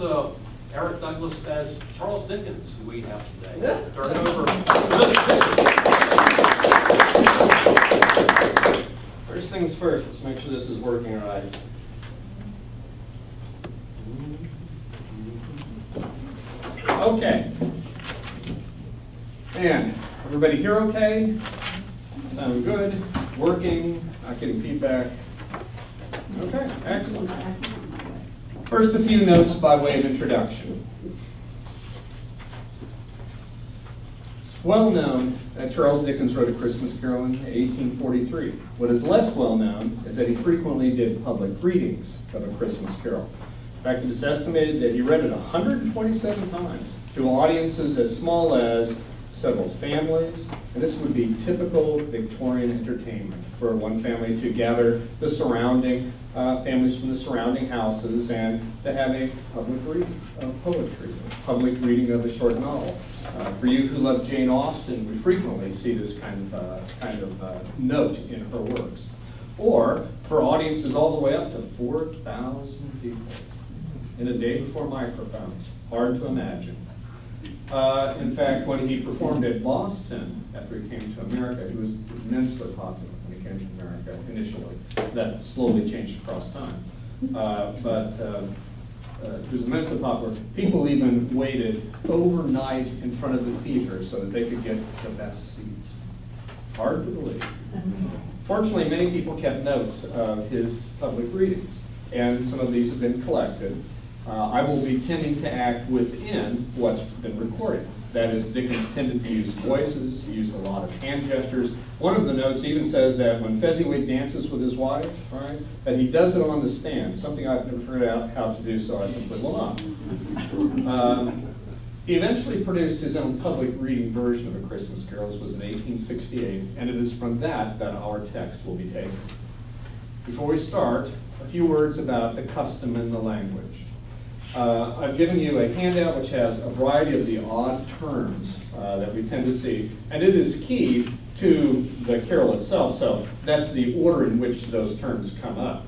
Eric Douglas as Charles Dickens, who we have today. Turn it over to Mr. Dickens. First things first, let's make sure this is working all right. Okay. And everybody here okay? Sound good? Working? Not getting feedback? Okay, excellent. First, a few notes by way of introduction. It's well known that Charles Dickens wrote A Christmas Carol in 1843. What is less well known is that he frequently did public readings of A Christmas Carol. In fact, it is estimated that he read it 127 times to audiences as small as several families, and this would be typical Victorian entertainment for one family to gather the surrounding families from the surrounding houses and to have a public reading of poetry, a public reading of a short novel. For you who love Jane Austen, we frequently see this kind of note in her works. Or for audiences all the way up to 4,000 people in a day before microphones. Hard to imagine. In fact, when he performed at Boston after he came to America, he was immensely popular when he came to America initially. That slowly changed across time. He was immensely popular. People even waited overnight in front of the theater so that they could get the best seats. Hard to believe. Fortunately, many people kept notes of his public readings, and some of these have been collected. I will be tending to act within what's been recorded. That is, Dickens tended to use voices, he used a lot of hand gestures. One of the notes even says that when Fezziwig dances with his wife, right, that he does it on the stand, something I've never figured out how to do, so I simply will not. He eventually produced his own public reading version of A Christmas Carol. This was in 1868, and it is from that our text will be taken. Before we start, a few words about the custom and the language. I've given you a handout which has a variety of the odd terms that we tend to see, and it is key to the carol itself, so that's the order in which those terms come up.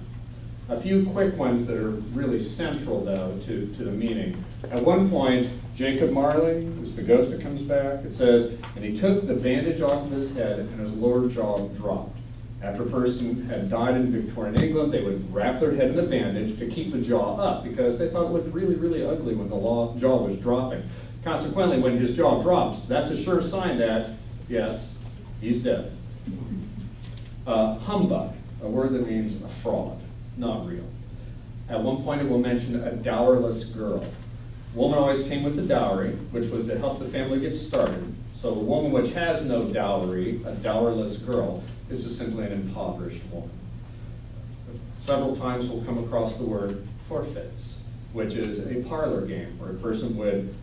A few quick ones that are really central, though, to the meaning. At one point, Jacob Marley, who's the ghost that comes back, it says, and he took the bandage off of his head and his lower jaw dropped. After a person had died in Victorian England, they would wrap their head in the bandage to keep the jaw up because they thought it looked really, really ugly when the jaw was dropping. Consequently, when his jaw drops, that's a sure sign that, yes, he's dead. Humbug, a word that means a fraud, not real. At one point, it will mention a dowerless girl. Woman always came with the dowry, which was to help the family get started. So a woman which has no dowry, a dowerless girl, is just simply an impoverished woman. Several times we'll come across the word forfeits, which is a parlor game where a person would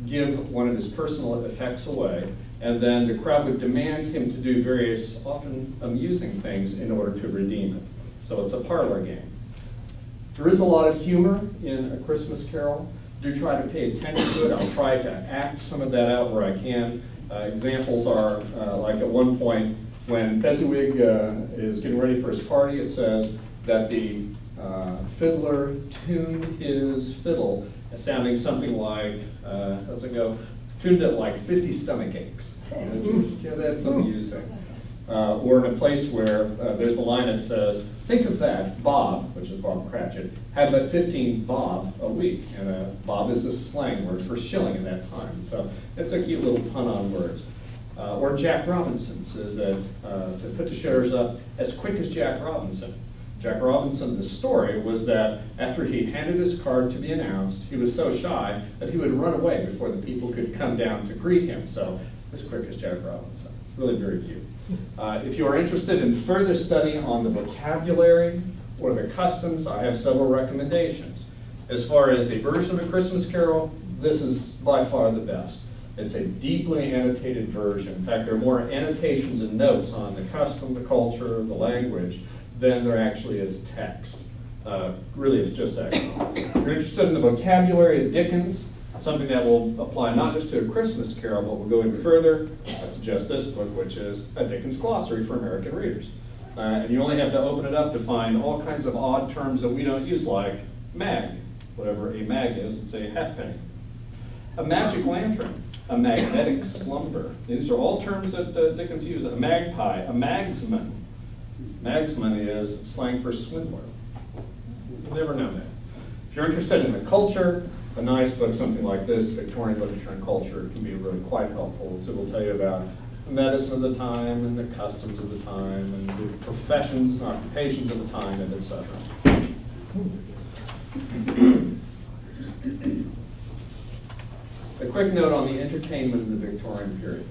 give one of his personal effects away, and then the crowd would demand him to do various, often amusing things in order to redeem it. So it's a parlor game. There is a lot of humor in A Christmas Carol. Do try to pay attention to it. I'll try to act some of that out where I can. Examples are, like at one point, when Fezziwig is getting ready for his party, it says that the fiddler tuned his fiddle, sounding something like, how's it go? Tuned it like 50 stomach aches. Yeah, that's amusing. Or in a place where there's the line that says, think of that, Bob, which is Bob Cratchit, had but 15 bob a week. And bob is a slang word for shilling in that time. So it's a cute little pun on words. Or Jack Robinson says that to put the shutters up as quick as Jack Robinson. Jack Robinson, the story was that after he handed his card to be announced, he was so shy that he would run away before the people could come down to greet him. So as quick as Jack Robinson. Really very cute. If you are interested in further study on the vocabulary or the customs, I have several recommendations. As far as a version of A Christmas Carol, this is by far the best. It's a deeply annotated version. In fact, there are more annotations and notes on the custom, the culture, the language, than there actually is text. Really, it's just excellent. If you're interested in the vocabulary of Dickens, something that will apply not just to A Christmas Carol, but will go even further, I suggest this book, which is a Dickens glossary for American readers. And you only have to open it up to find all kinds of odd terms that we don't use, like mag, Whatever a mag is, it's a halfpenny. A magic lantern, a magnetic slumber. These are all terms that Dickens used. A magpie, a magsman. Magsman is slang for swindler. You've never known that. If you're interested in the culture, a nice book, something like this, Victorian Literature and Culture, can be really quite helpful. So it will tell you about the medicine of the time and the customs of the time and the professions and occupations of the time, and etc. A quick note on the entertainment of the Victorian period.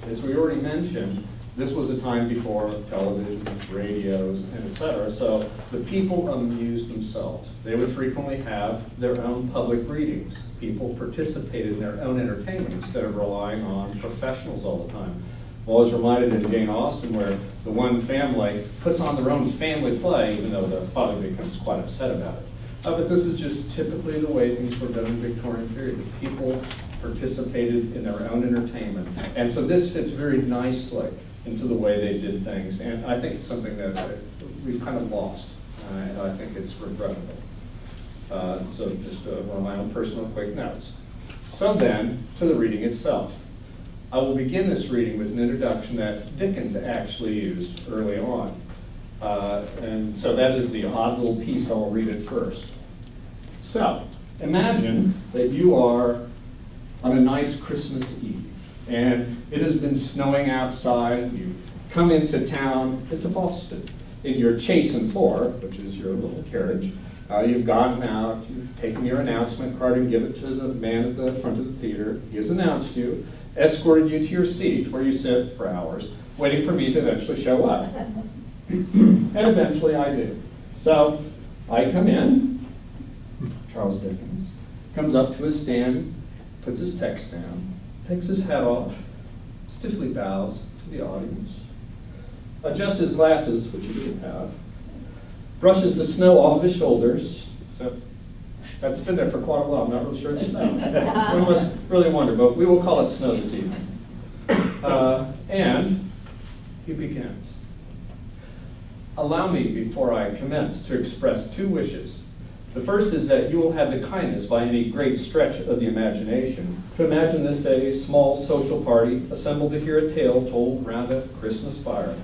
As we already mentioned, this was a time before television, radios, and etc. So the people amused themselves. They would frequently have their own public readings. People participated in their own entertainment instead of relying on professionals all the time. I'm always reminded in Jane Austen where the one family puts on their own family play, even though the father becomes quite upset about it. But this is just typically the way things were done in the Victorian period. The people participated in their own entertainment. And so this fits very nicely into the way they did things. And I think it's something that we've kind of lost. And I think it's regrettable. So just one of my own personal quick notes. So then, to the reading itself. I will begin this reading with an introduction that Dickens actually used early on. And so that is the odd little piece. I will read it first. So, imagine that you are on a nice Christmas Eve, and it has been snowing outside. You come into town, into Boston, in your Chasen 4, which is your little carriage. You've gotten out, you've taken your announcement card and given it to the man at the front of the theater. He has announced you, escorted you to your seat where you sit for hours, waiting for me to eventually show up. And eventually I do. So I come in, Charles Dickens, comes up to his stand, puts his text down, takes his hat off, stiffly bows to the audience, adjusts his glasses, which he didn't have, brushes the snow off of his shoulders. So that's been there for quite a while. I'm not really sure it's snow. One must really wonder, but we will call it snow this evening. And he begins. Allow me, before I commence, to express two wishes. The first is that you will have the kindness, by any great stretch of the imagination, to imagine this a small social party assembled to hear a tale told round a Christmas fire.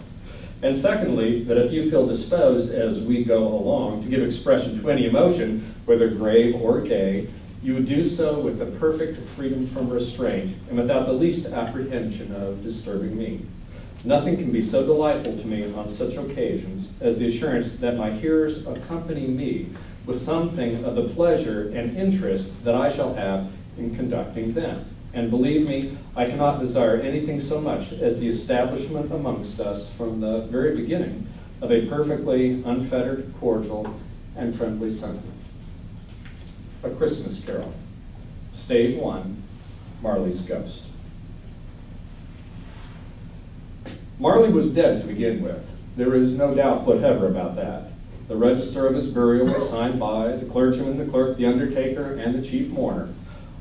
And secondly, that if you feel disposed as we go along to give expression to any emotion, whether grave or gay, you would do so with the perfect freedom from restraint and without the least apprehension of disturbing me. Nothing can be so delightful to me on such occasions as the assurance that my hearers accompany me with something of the pleasure and interest that I shall have in conducting them. And believe me, I cannot desire anything so much as the establishment amongst us from the very beginning of a perfectly unfettered, cordial, and friendly sentiment. A Christmas Carol, Stave 1, Marley's Ghost. Marley was dead to begin with. There is no doubt whatever about that. The register of his burial was signed by the clergyman, the clerk, the undertaker, and the chief mourner.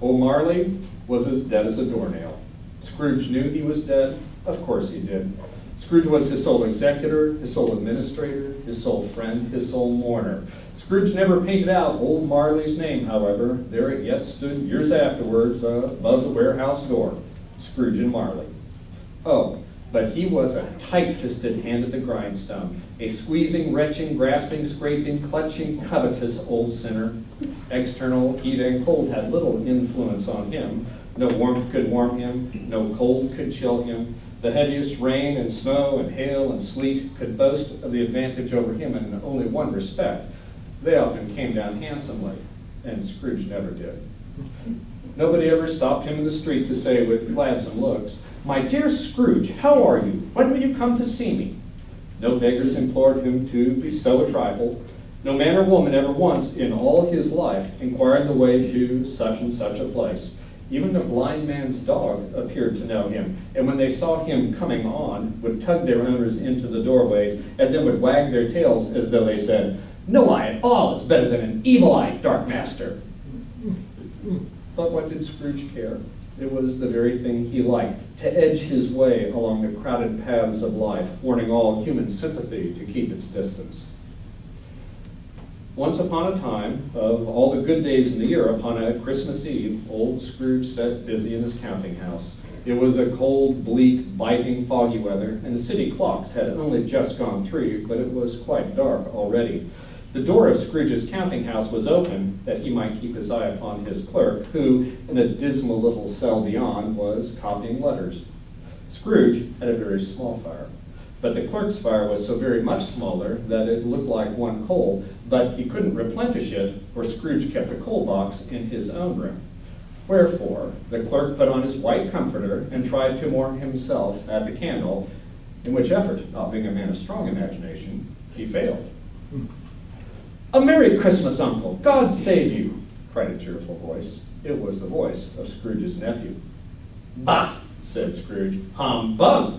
Old Marley was as dead as a doornail. Scrooge knew he was dead. Of course he did. Scrooge was his sole executor, his sole administrator, his sole friend, his sole mourner. Scrooge never painted out old Marley's name, however. There it yet stood years afterwards above the warehouse door, Scrooge and Marley. Oh, but he was a tight-fisted hand at the grindstone, a squeezing, retching, grasping, scraping, clutching, covetous old sinner. External heat and cold had little influence on him. No warmth could warm him, no cold could chill him. The heaviest rain and snow and hail and sleet could boast of the advantage over him in only one respect. They often came down handsomely, and Scrooge never did. Nobody ever stopped him in the street to say with gladsome looks, "My dear Scrooge, how are you? When will you come to see me?" No beggars implored him to bestow a trifle. No man or woman ever once in all his life inquired the way to such and such a place. Even the blind man's dog appeared to know him, and when they saw him coming on, would tug their owners into the doorways, and then would wag their tails as though they said, "No eye at all is better than an evil-eyed dark master." But what did Scrooge care? It was the very thing he liked, to edge his way along the crowded paths of life, warning all human sympathy to keep its distance. Once upon a time, of all the good days in the year, upon a Christmas Eve, old Scrooge sat busy in his counting house. It was a cold, bleak, biting, foggy weather, and the city clocks had only just gone 3, but it was quite dark already. The door of Scrooge's counting house was open, that he might keep his eye upon his clerk, who, in a dismal little cell beyond, was copying letters. Scrooge had a very small fire, but the clerk's fire was so very much smaller that it looked like one coal, but he couldn't replenish it, for Scrooge kept a coal box in his own room. Wherefore, the clerk put on his white comforter and tried to warm himself at the candle, in which effort, not being a man of strong imagination, he failed. "A Merry Christmas, Uncle! God save you!" cried a cheerful voice. It was the voice of Scrooge's nephew. "Bah!" said Scrooge. "Humbug!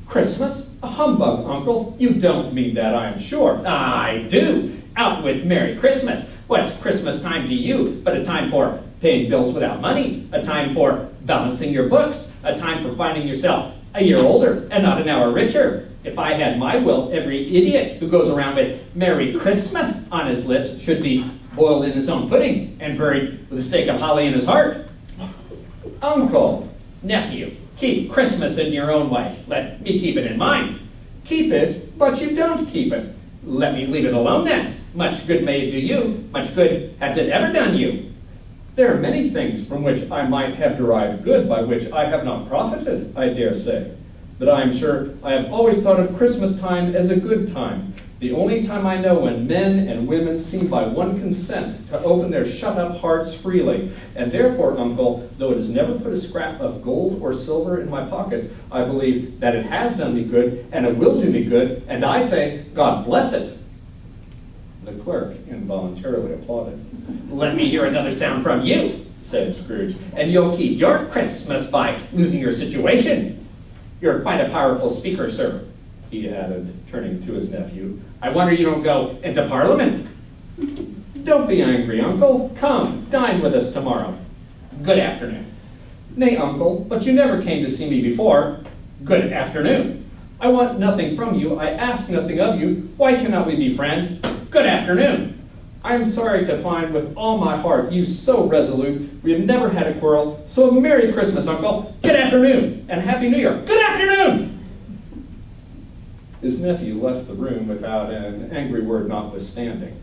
Christmas? A humbug, Uncle? You don't mean that, I am sure." "I do! Out with Merry Christmas! What's Christmas time to you but a time for paying bills without money, a time for balancing your books, a time for finding yourself a year older and not an hour richer? If I had my will, every idiot who goes around with Merry Christmas on his lips should be boiled in his own pudding and buried with a stake of holly in his heart." "Uncle, nephew, keep Christmas in your own way. Let me keep it in mine." "Keep it, but you don't keep it." "Let me leave it alone then. Much good may it do you. Much good has it ever done you." "There are many things from which I might have derived good by which I have not profited, I dare say. But I am sure I have always thought of Christmas time as a good time, the only time I know when men and women seem by one consent to open their shut-up hearts freely. And therefore, Uncle, though it has never put a scrap of gold or silver in my pocket, I believe that it has done me good, and it will do me good, and I say, God bless it." The clerk involuntarily applauded. "Let me hear another sound from you," said Scrooge, "and you'll keep your Christmas by losing your situation. You're quite a powerful speaker, sir," he added, turning to his nephew. "I wonder you don't go into Parliament." "Don't be angry, Uncle. Come, dine with us tomorrow." "Good afternoon." "Nay, Uncle, but you never came to see me before." "Good afternoon." "I want nothing from you. I ask nothing of you. Why cannot we be friends?" "Good afternoon." "I am sorry to find with all my heart you so resolute. We have never had a quarrel, so a Merry Christmas, Uncle. Good afternoon, and Happy New Year." "Good afternoon." His nephew left the room without an angry word notwithstanding.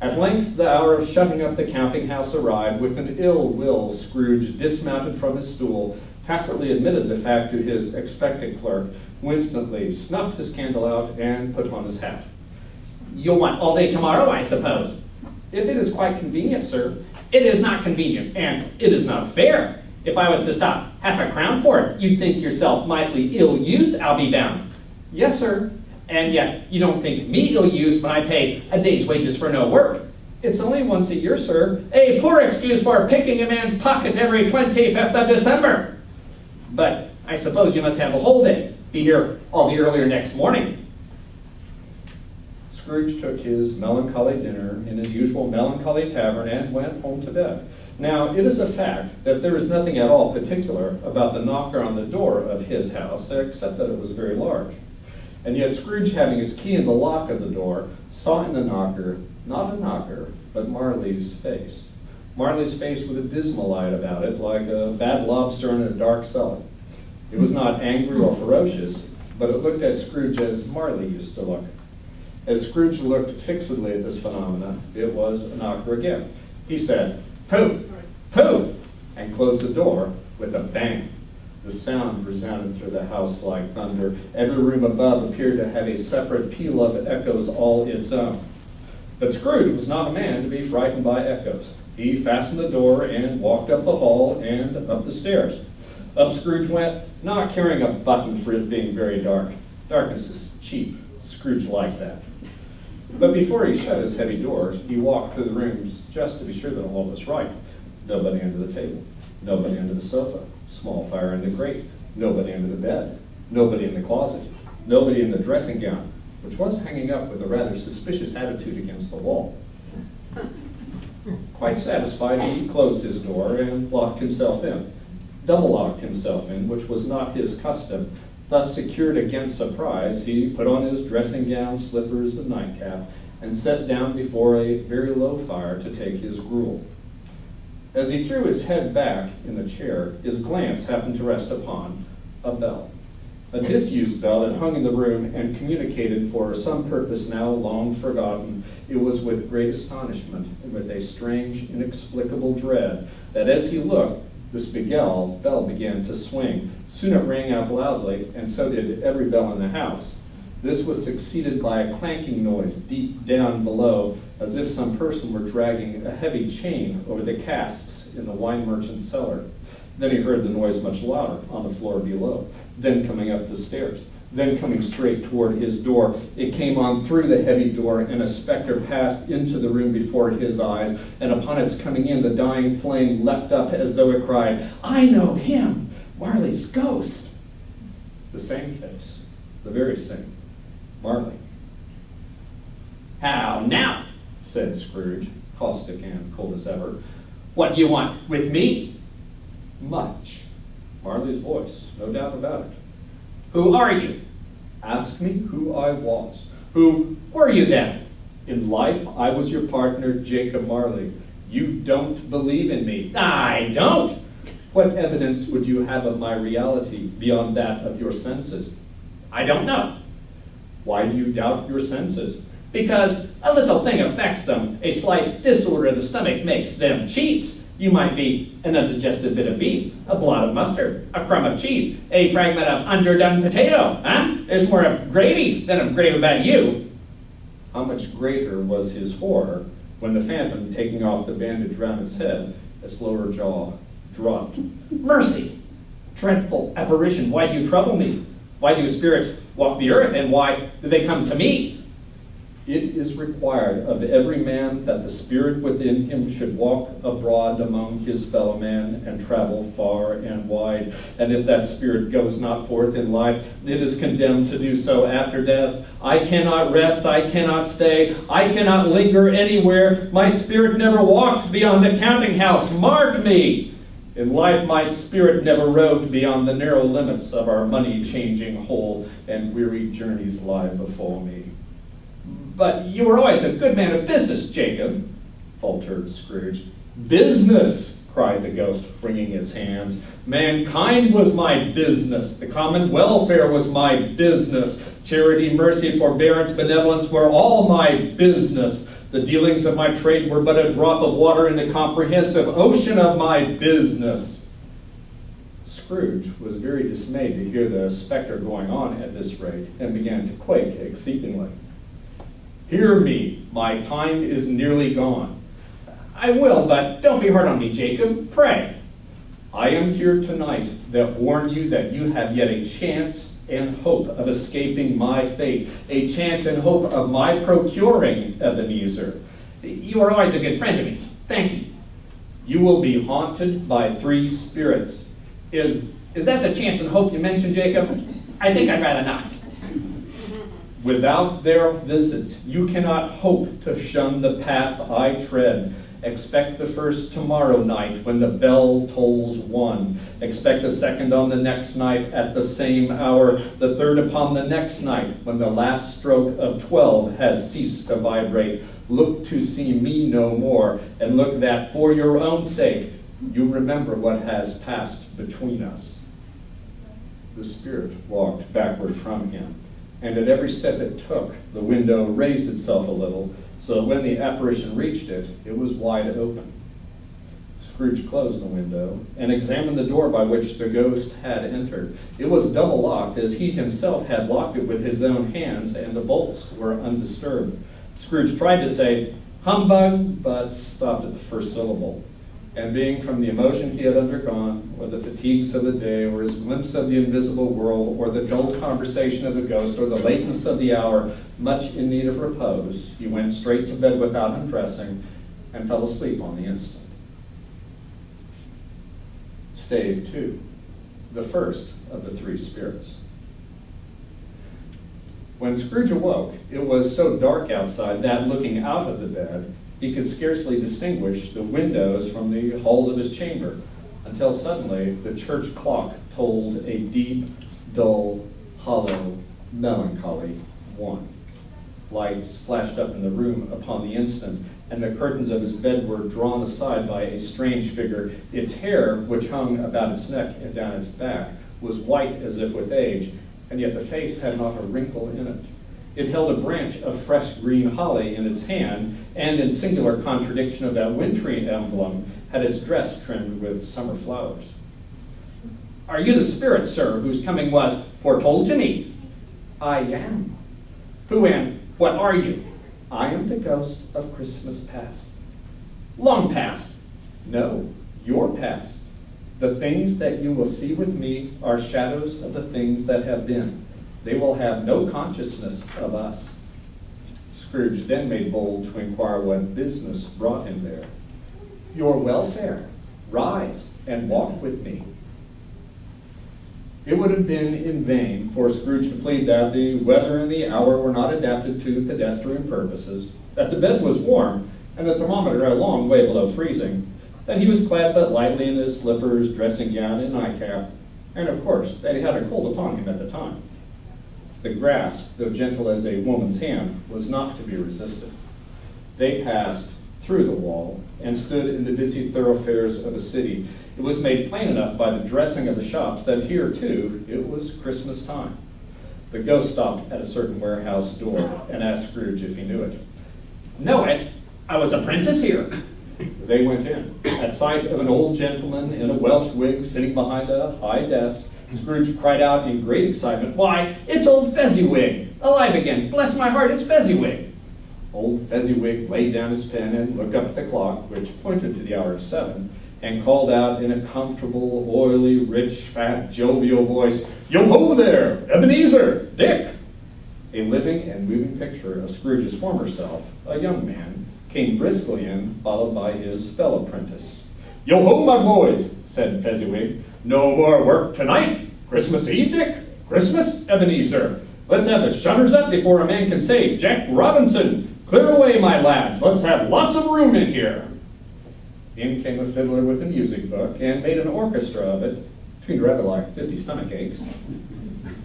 At length the hour of shutting up the counting house arrived. With an ill will, Scrooge dismounted from his stool, tacitly admitted the fact to his expectant clerk, who instantly snuffed his candle out and put on his hat. "You'll want all day tomorrow, I suppose?" "If it is quite convenient, sir." "It is not convenient, and it is not fair. If I was to stop half a crown for it, you'd think yourself mightily ill-used, I'll be bound." "Yes, sir." "And yet you don't think me ill-used when I pay a day's wages for no work." "It's only once a year, sir." "A poor excuse for picking a man's pocket every 25th of December." "But I suppose you must have the whole day. Be here all the earlier next morning." Scrooge took his melancholy dinner in his usual melancholy tavern and went home to bed. Now, it is a fact that there is nothing at all particular about the knocker on the door of his house, except that it was very large. And yet Scrooge, having his key in the lock of the door, saw in the knocker, not a knocker, but Marley's face. Marley's face with a dismal light about it, like a bad lobster in a dark cellar. It was not angry or ferocious, but it looked at Scrooge as Marley used to look. As Scrooge looked fixedly at this phenomena, it was a knocker again. He said, "Pooh! Pooh!" and closed the door with a bang. The sound resounded through the house like thunder. Every room above appeared to have a separate peal of echoes all its own. But Scrooge was not a man to be frightened by echoes. He fastened the door and walked up the hall and up the stairs. Up Scrooge went, not caring a button for it being very dark. Darkness is cheap. Scrooge liked that. But before he shut his heavy door, he walked through the rooms just to be sure that all was right. Nobody under the table. Nobody under the sofa. Small fire in the grate. Nobody under the bed. Nobody in the closet. Nobody in the dressing gown, which was hanging up with a rather suspicious attitude against the wall. Quite satisfied, he closed his door and locked himself in. Double-locked himself in, which was not his custom. Thus secured against surprise, he put on his dressing gown, slippers, and nightcap, and sat down before a very low fire to take his gruel. As he threw his head back in the chair, his glance happened to rest upon a bell. A disused bell that hung in the room and communicated for some purpose now long forgotten. It was with great astonishment and with a strange, inexplicable dread that as he looked, this bell began to swing. Soon it rang out loudly, and so did every bell in the house. This was succeeded by a clanking noise deep down below, as if some person were dragging a heavy chain over the casks in the wine merchant's cellar. Then he heard the noise much louder on the floor below, then coming up the stairs, then coming straight toward his door. It came on through the heavy door, and a specter passed into the room before his eyes, and upon its coming in, the dying flame leapt up as though it cried, "I know him, Marley's ghost." The same face, the very same, Marley. "How now?" said Scrooge, caustic and cold as ever. "What do you want with me?" Much. Marley's voice, no doubt about it. "Who are you?" Ask me who I was. "Who were you then?" In life, I was your partner, Jacob Marley. You don't believe in me. "I don't." What evidence would you have of my reality beyond that of your senses? "I don't know." Why do you doubt your senses? "Because a little thing affects them. A slight disorder of the stomach makes them cheats. You might be an undigested bit of beef, a blot of mustard, a crumb of cheese, a fragment of underdone potato. Huh? There's more of gravy than of grave about you." How much greater was his horror when the phantom, taking off the bandage round his head, its lower jaw dropped. "Mercy! Dreadful apparition, why do you trouble me? Why do spirits walk the earth, and why do they come to me?" It is required of every man that the spirit within him should walk abroad among his fellow men and travel far and wide. And if that spirit goes not forth in life, it is condemned to do so after death. I cannot rest, I cannot stay, I cannot linger anywhere. My spirit never walked beyond the counting house. Mark me! In life, my spirit never roved beyond the narrow limits of our money-changing hole, and weary journeys lie before me. "But you were always a good man of business, Jacob," faltered Scrooge. "Business!" cried the ghost, wringing its hands. "Mankind was my business. The common welfare was my business. Charity, mercy, forbearance, benevolence were all my business. The dealings of my trade were but a drop of water in the comprehensive ocean of my business." Scrooge was very dismayed to hear the specter going on at this rate, and began to quake exceedingly. "Hear me, my time is nearly gone." "I will, but don't be hard on me, Jacob, pray." "I am here tonight that warn you that you have yet a chance and hope of escaping my fate, a chance and hope of my procuring Ebenezer. "You are always a good friend to me. Thank you." You will be haunted by 3 spirits. Is that the chance and hope you mentioned, Jacob? I think I'd rather not. Without their visits, you cannot hope to shun the path I tread. Expect the first tomorrow night when the bell tolls 1. Expect a second on the next night at the same hour. The third upon the next night when the last stroke of 12 has ceased to vibrate. Look to see me no more, and look that for your own sake you remember what has passed between us. The spirit walked backward from him, and at every step it took, the window raised itself a little, so that when the apparition reached it, it was wide open. Scrooge closed the window and examined the door by which the ghost had entered. It was double locked, as he himself had locked it with his own hands, and the bolts were undisturbed. Scrooge tried to say, "Humbug," but stopped at the first syllable. And being from the emotion he had undergone, or the fatigues of the day, or his glimpse of the invisible world, or the dull conversation of the ghost, or the lateness of the hour, much in need of repose, he went straight to bed without undressing, and fell asleep on the instant. Stave 2, the first of the 3 spirits. When Scrooge awoke, it was so dark outside that, looking out of the bed, he could scarcely distinguish the windows from the halls of his chamber, until suddenly the church clock tolled a deep, dull, hollow, melancholy 1. Lights flashed up in the room upon the instant, and the curtains of his bed were drawn aside by a strange figure. Its hair, which hung about its neck and down its back, was white as if with age, and yet the face had not a wrinkle in it. It held a branch of fresh green holly in its hand, and in singular contradiction of that wintry emblem, had its dress trimmed with summer flowers. "Are you the spirit, sir, whose coming was foretold to me?" "I am." "Who and what are you?" "I am the ghost of Christmas past." "Long past?" "No, your past. The things that you will see with me are shadows of the things that have been. They will have no consciousness of us." Scrooge then made bold to inquire what business brought him there. "Your welfare. Rise and walk with me." It would have been in vain for Scrooge to plead that the weather and the hour were not adapted to pedestrian purposes, that the bed was warm, and the thermometer a long way below freezing, that he was clad but lightly in his slippers, dressing gown, and nightcap, and of course that he had a cold upon him at the time. The grasp, though gentle as a woman's hand, was not to be resisted. They passed through the wall and stood in the busy thoroughfares of a city. It was made plain enough by the dressing of the shops that here, too, it was Christmas time. The ghost stopped at a certain warehouse door and asked Scrooge if he knew it. "Know it? I was apprentice here." They went in. At sight of an old gentleman in a Welsh wig sitting behind a high desk, Scrooge cried out in great excitement, "Why, it's old Fezziwig! Alive again! Bless my heart, it's Fezziwig!" Old Fezziwig laid down his pen and looked up at the clock, which pointed to the hour of 7, and called out in a comfortable, oily, rich, fat, jovial voice, "Yo-ho there! Ebenezer! Dick!" A living and moving picture of Scrooge's former self, a young man, came briskly in, followed by his fellow apprentice. "Yo-ho, my boys!" said Fezziwig. "No more work tonight? Christmas Eve, Dick? Christmas, Ebenezer? Let's have the shutters up before a man can say, 'Jack Robinson, clear away, my lads. Let's have lots of room in here.'" In came a fiddler with a music book and made an orchestra of it, between rather like 50 stomach aches.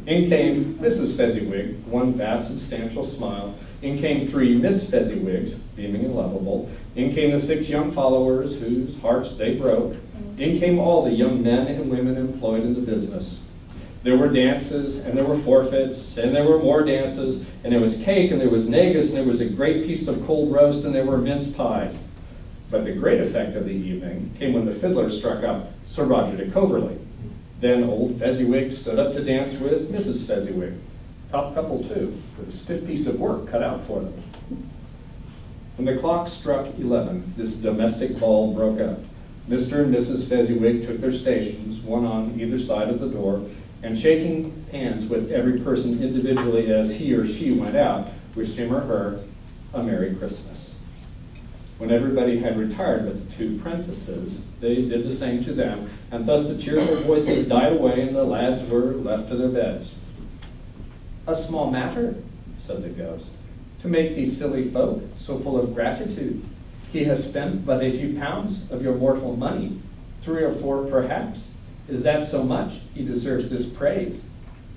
In came Mrs. Fezziwig, one vast substantial smile. In came 3 Miss Fezziwigs, beaming and lovable. In came the 6 young followers whose hearts they broke. In came all the young men and women employed in the business. There were dances, and there were forfeits, and there were more dances, and there was cake, and there was negus, and there was a great piece of cold roast, and there were mince pies. But the great effect of the evening came when the fiddler struck up Sir Roger de Coverley. Then old Fezziwig stood up to dance with Mrs. Fezziwig, top couple too, with a stiff piece of work cut out for them. When the clock struck 11, this domestic ball broke up. Mr. and Mrs. Fezziwig took their stations, one on either side of the door, and shaking hands with every person individually as he or she went out, wished him or her a Merry Christmas. When everybody had retired but the 2 prentices, they did the same to them, and thus the cheerful voices died away and the lads were left to their beds. "A small matter," said the ghost, "to make these silly folk so full of gratitude. He has spent but a few pounds of your mortal money, 3 or 4 perhaps. Is that so much? He deserves this praise."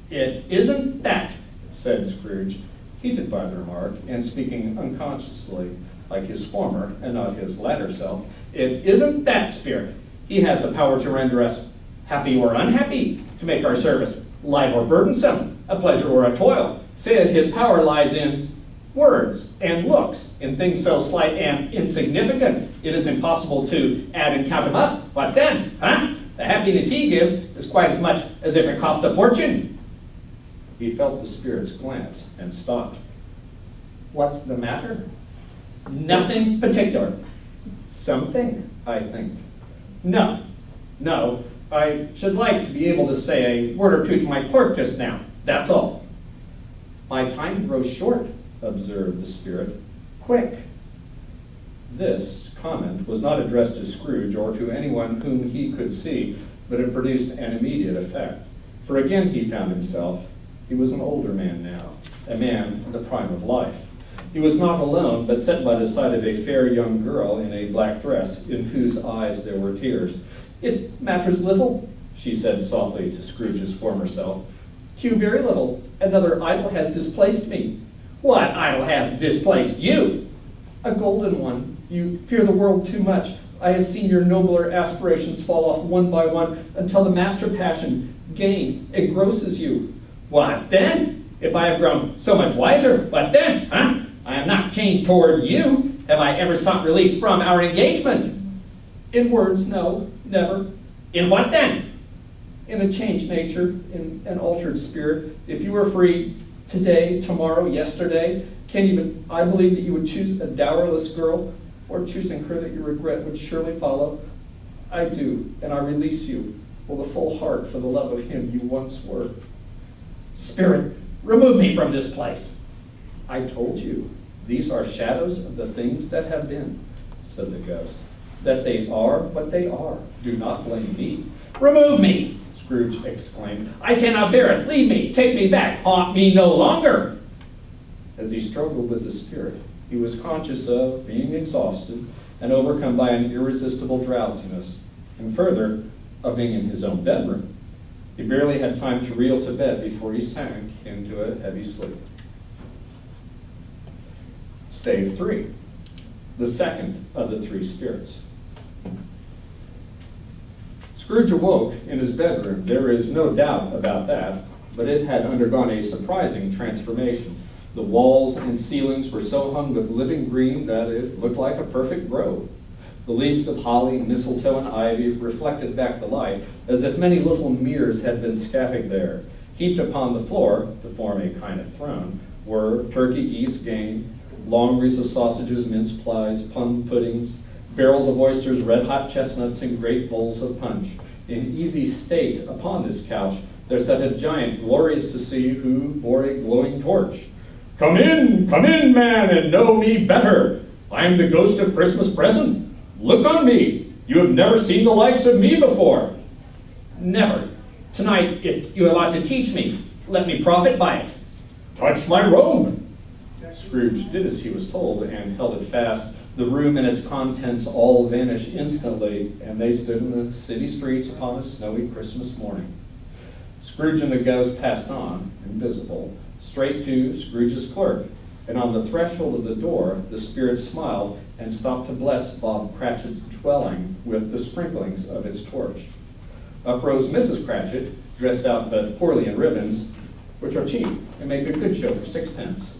"It isn't that," said Scrooge, heated by the remark, and speaking unconsciously, like his former and not his latter self. "It isn't that, Spirit. He has the power to render us happy or unhappy, to make our service light or burdensome, a pleasure or a toil. Say that his power lies in words and looks, in things so slight and insignificant, it is impossible to add and count them up. What then, huh? The happiness he gives is quite as much as if it cost a fortune." He felt the spirit's glance and stopped. "What's the matter?" "Nothing particular." "Something, I think." No, I should like to be able to say a word or two to my clerk just now, that's all." "My time grows short," observed the spirit. "Quick." This comment was not addressed to Scrooge or to anyone whom he could see, but it produced an immediate effect. For again he found himself. He was an older man now, a man in the prime of life. He was not alone, but sat by the side of a fair young girl in a black dress, in whose eyes there were tears. "It matters little," she said softly to Scrooge's former self. "To you very little. Another idol has displaced me. What idol has displaced you? A golden one. You fear the world too much. I have seen your nobler aspirations fall off one by one until the master passion, gain, engrosses you. What then? If I have grown so much wiser, what then, huh? I am not changed toward you. Have I ever sought release from our engagement? In words, no, never. In what then? In a changed nature, in an altered spirit. If you were free today, tomorrow, yesterday, I believe that you would choose a dowerless girl, or choosing her that you regret would surely follow. I do, and I release you with a full heart for the love of him you once were. Spirit, remove me from this place. I told you, these are shadows of the things that have been, said the ghost. That they are what they are. Do not blame me. Remove me, Scrooge exclaimed. I cannot bear it. Leave me. Take me back. Haunt me no longer. As he struggled with the spirit, he was conscious of being exhausted and overcome by an irresistible drowsiness, and further, of being in his own bedroom. He barely had time to reel to bed before he sank into a heavy sleep. Stave 3, the second of the three spirits. Scrooge awoke in his bedroom. There is no doubt about that, but it had undergone a surprising transformation. The walls and ceilings were so hung with living green that it looked like a perfect grove. The leaves of holly, mistletoe, and ivy reflected back the light, as if many little mirrors had been scattered there. Heaped upon the floor, to form a kind of throne, were turkey, geese, game, long wreaths of sausages, mince pies, plum puddings, barrels of oysters, red-hot chestnuts, and great bowls of punch. In easy state upon this couch there sat a giant, glorious to see, who bore a glowing torch. Come in, man, and know me better. I am the ghost of Christmas present. Look on me. You have never seen the likes of me before. Never. Tonight, if you are allowed to teach me, let me profit by it. Touch my robe. Scrooge did as he was told and held it fast. The room and its contents all vanished instantly, and they stood in the city streets upon a snowy Christmas morning. Scrooge and the ghost passed on, invisible, straight to Scrooge's clerk, and on the threshold of the door the spirit smiled and stopped to bless Bob Cratchit's dwelling with the sprinklings of its torch. Up rose Mrs. Cratchit, dressed out but poorly in ribbons, which are cheap and make a good show for sixpence.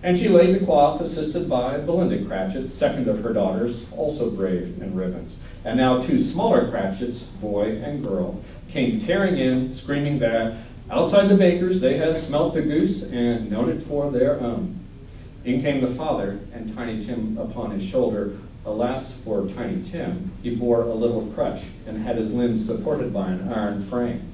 And she laid the cloth, assisted by Belinda Cratchit, second of her daughters, also brave in ribbons. And now two smaller Cratchits, boy and girl, came tearing in, screaming that outside the baker's they had smelt the goose and known it for their own. In came the father, and Tiny Tim upon his shoulder. Alas for Tiny Tim, he bore a little crutch and had his limbs supported by an iron frame.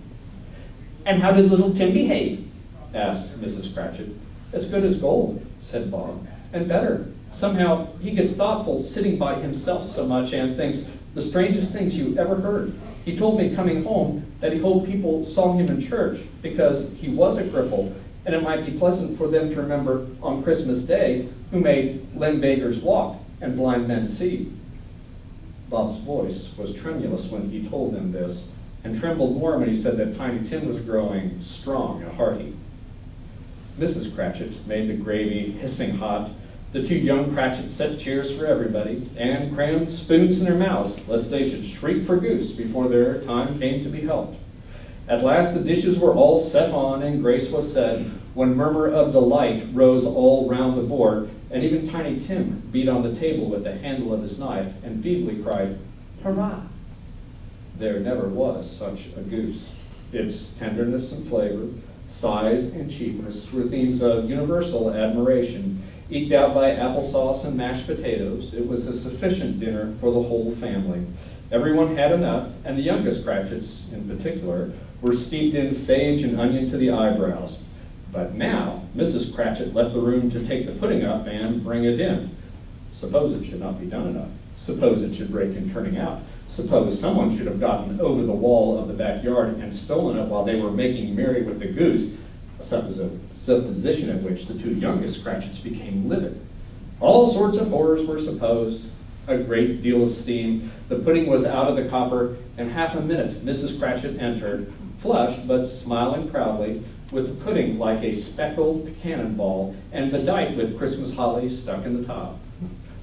And how did little Tim behave? Asked Mrs. Cratchit. As good as gold, said Bob, and better. Somehow he gets thoughtful sitting by himself so much and thinks the strangest things you ever heard. He told me coming home that he hoped people saw him in church because he was a cripple, and it might be pleasant for them to remember on Christmas Day who made lame beggars walk and blind men see. Bob's voice was tremulous when he told them this, and trembled more when he said that Tiny Tim was growing strong and hearty. Mrs. Cratchit made the gravy hissing hot. The two young Cratchits set chairs for everybody, and crammed spoons in their mouths, lest they should shriek for goose before their time came to be helped. At last the dishes were all set on, and grace was said, when murmur of delight rose all round the board, and even Tiny Tim beat on the table with the handle of his knife, and feebly cried, "Hurrah!" There never was such a goose. Its tenderness and flavor, size and cheapness were themes of universal admiration. Eked out by applesauce and mashed potatoes, it was a sufficient dinner for the whole family. Everyone had enough, and the youngest Cratchits, in particular, were steeped in sage and onion to the eyebrows. But now Mrs. Cratchit left the room to take the pudding up and bring it in. Suppose it should not be done enough. Suppose it should break in turning out. Suppose someone should have gotten over the wall of the backyard and stolen it while they were making merry with the goose, a supposition at which the two youngest Cratchits became livid. All sorts of horrors were supposed. A great deal of steam. The pudding was out of the copper. In half a minute Mrs. Cratchit entered, flushed but smiling proudly, with the pudding like a speckled cannonball and bedight with Christmas holly stuck in the top.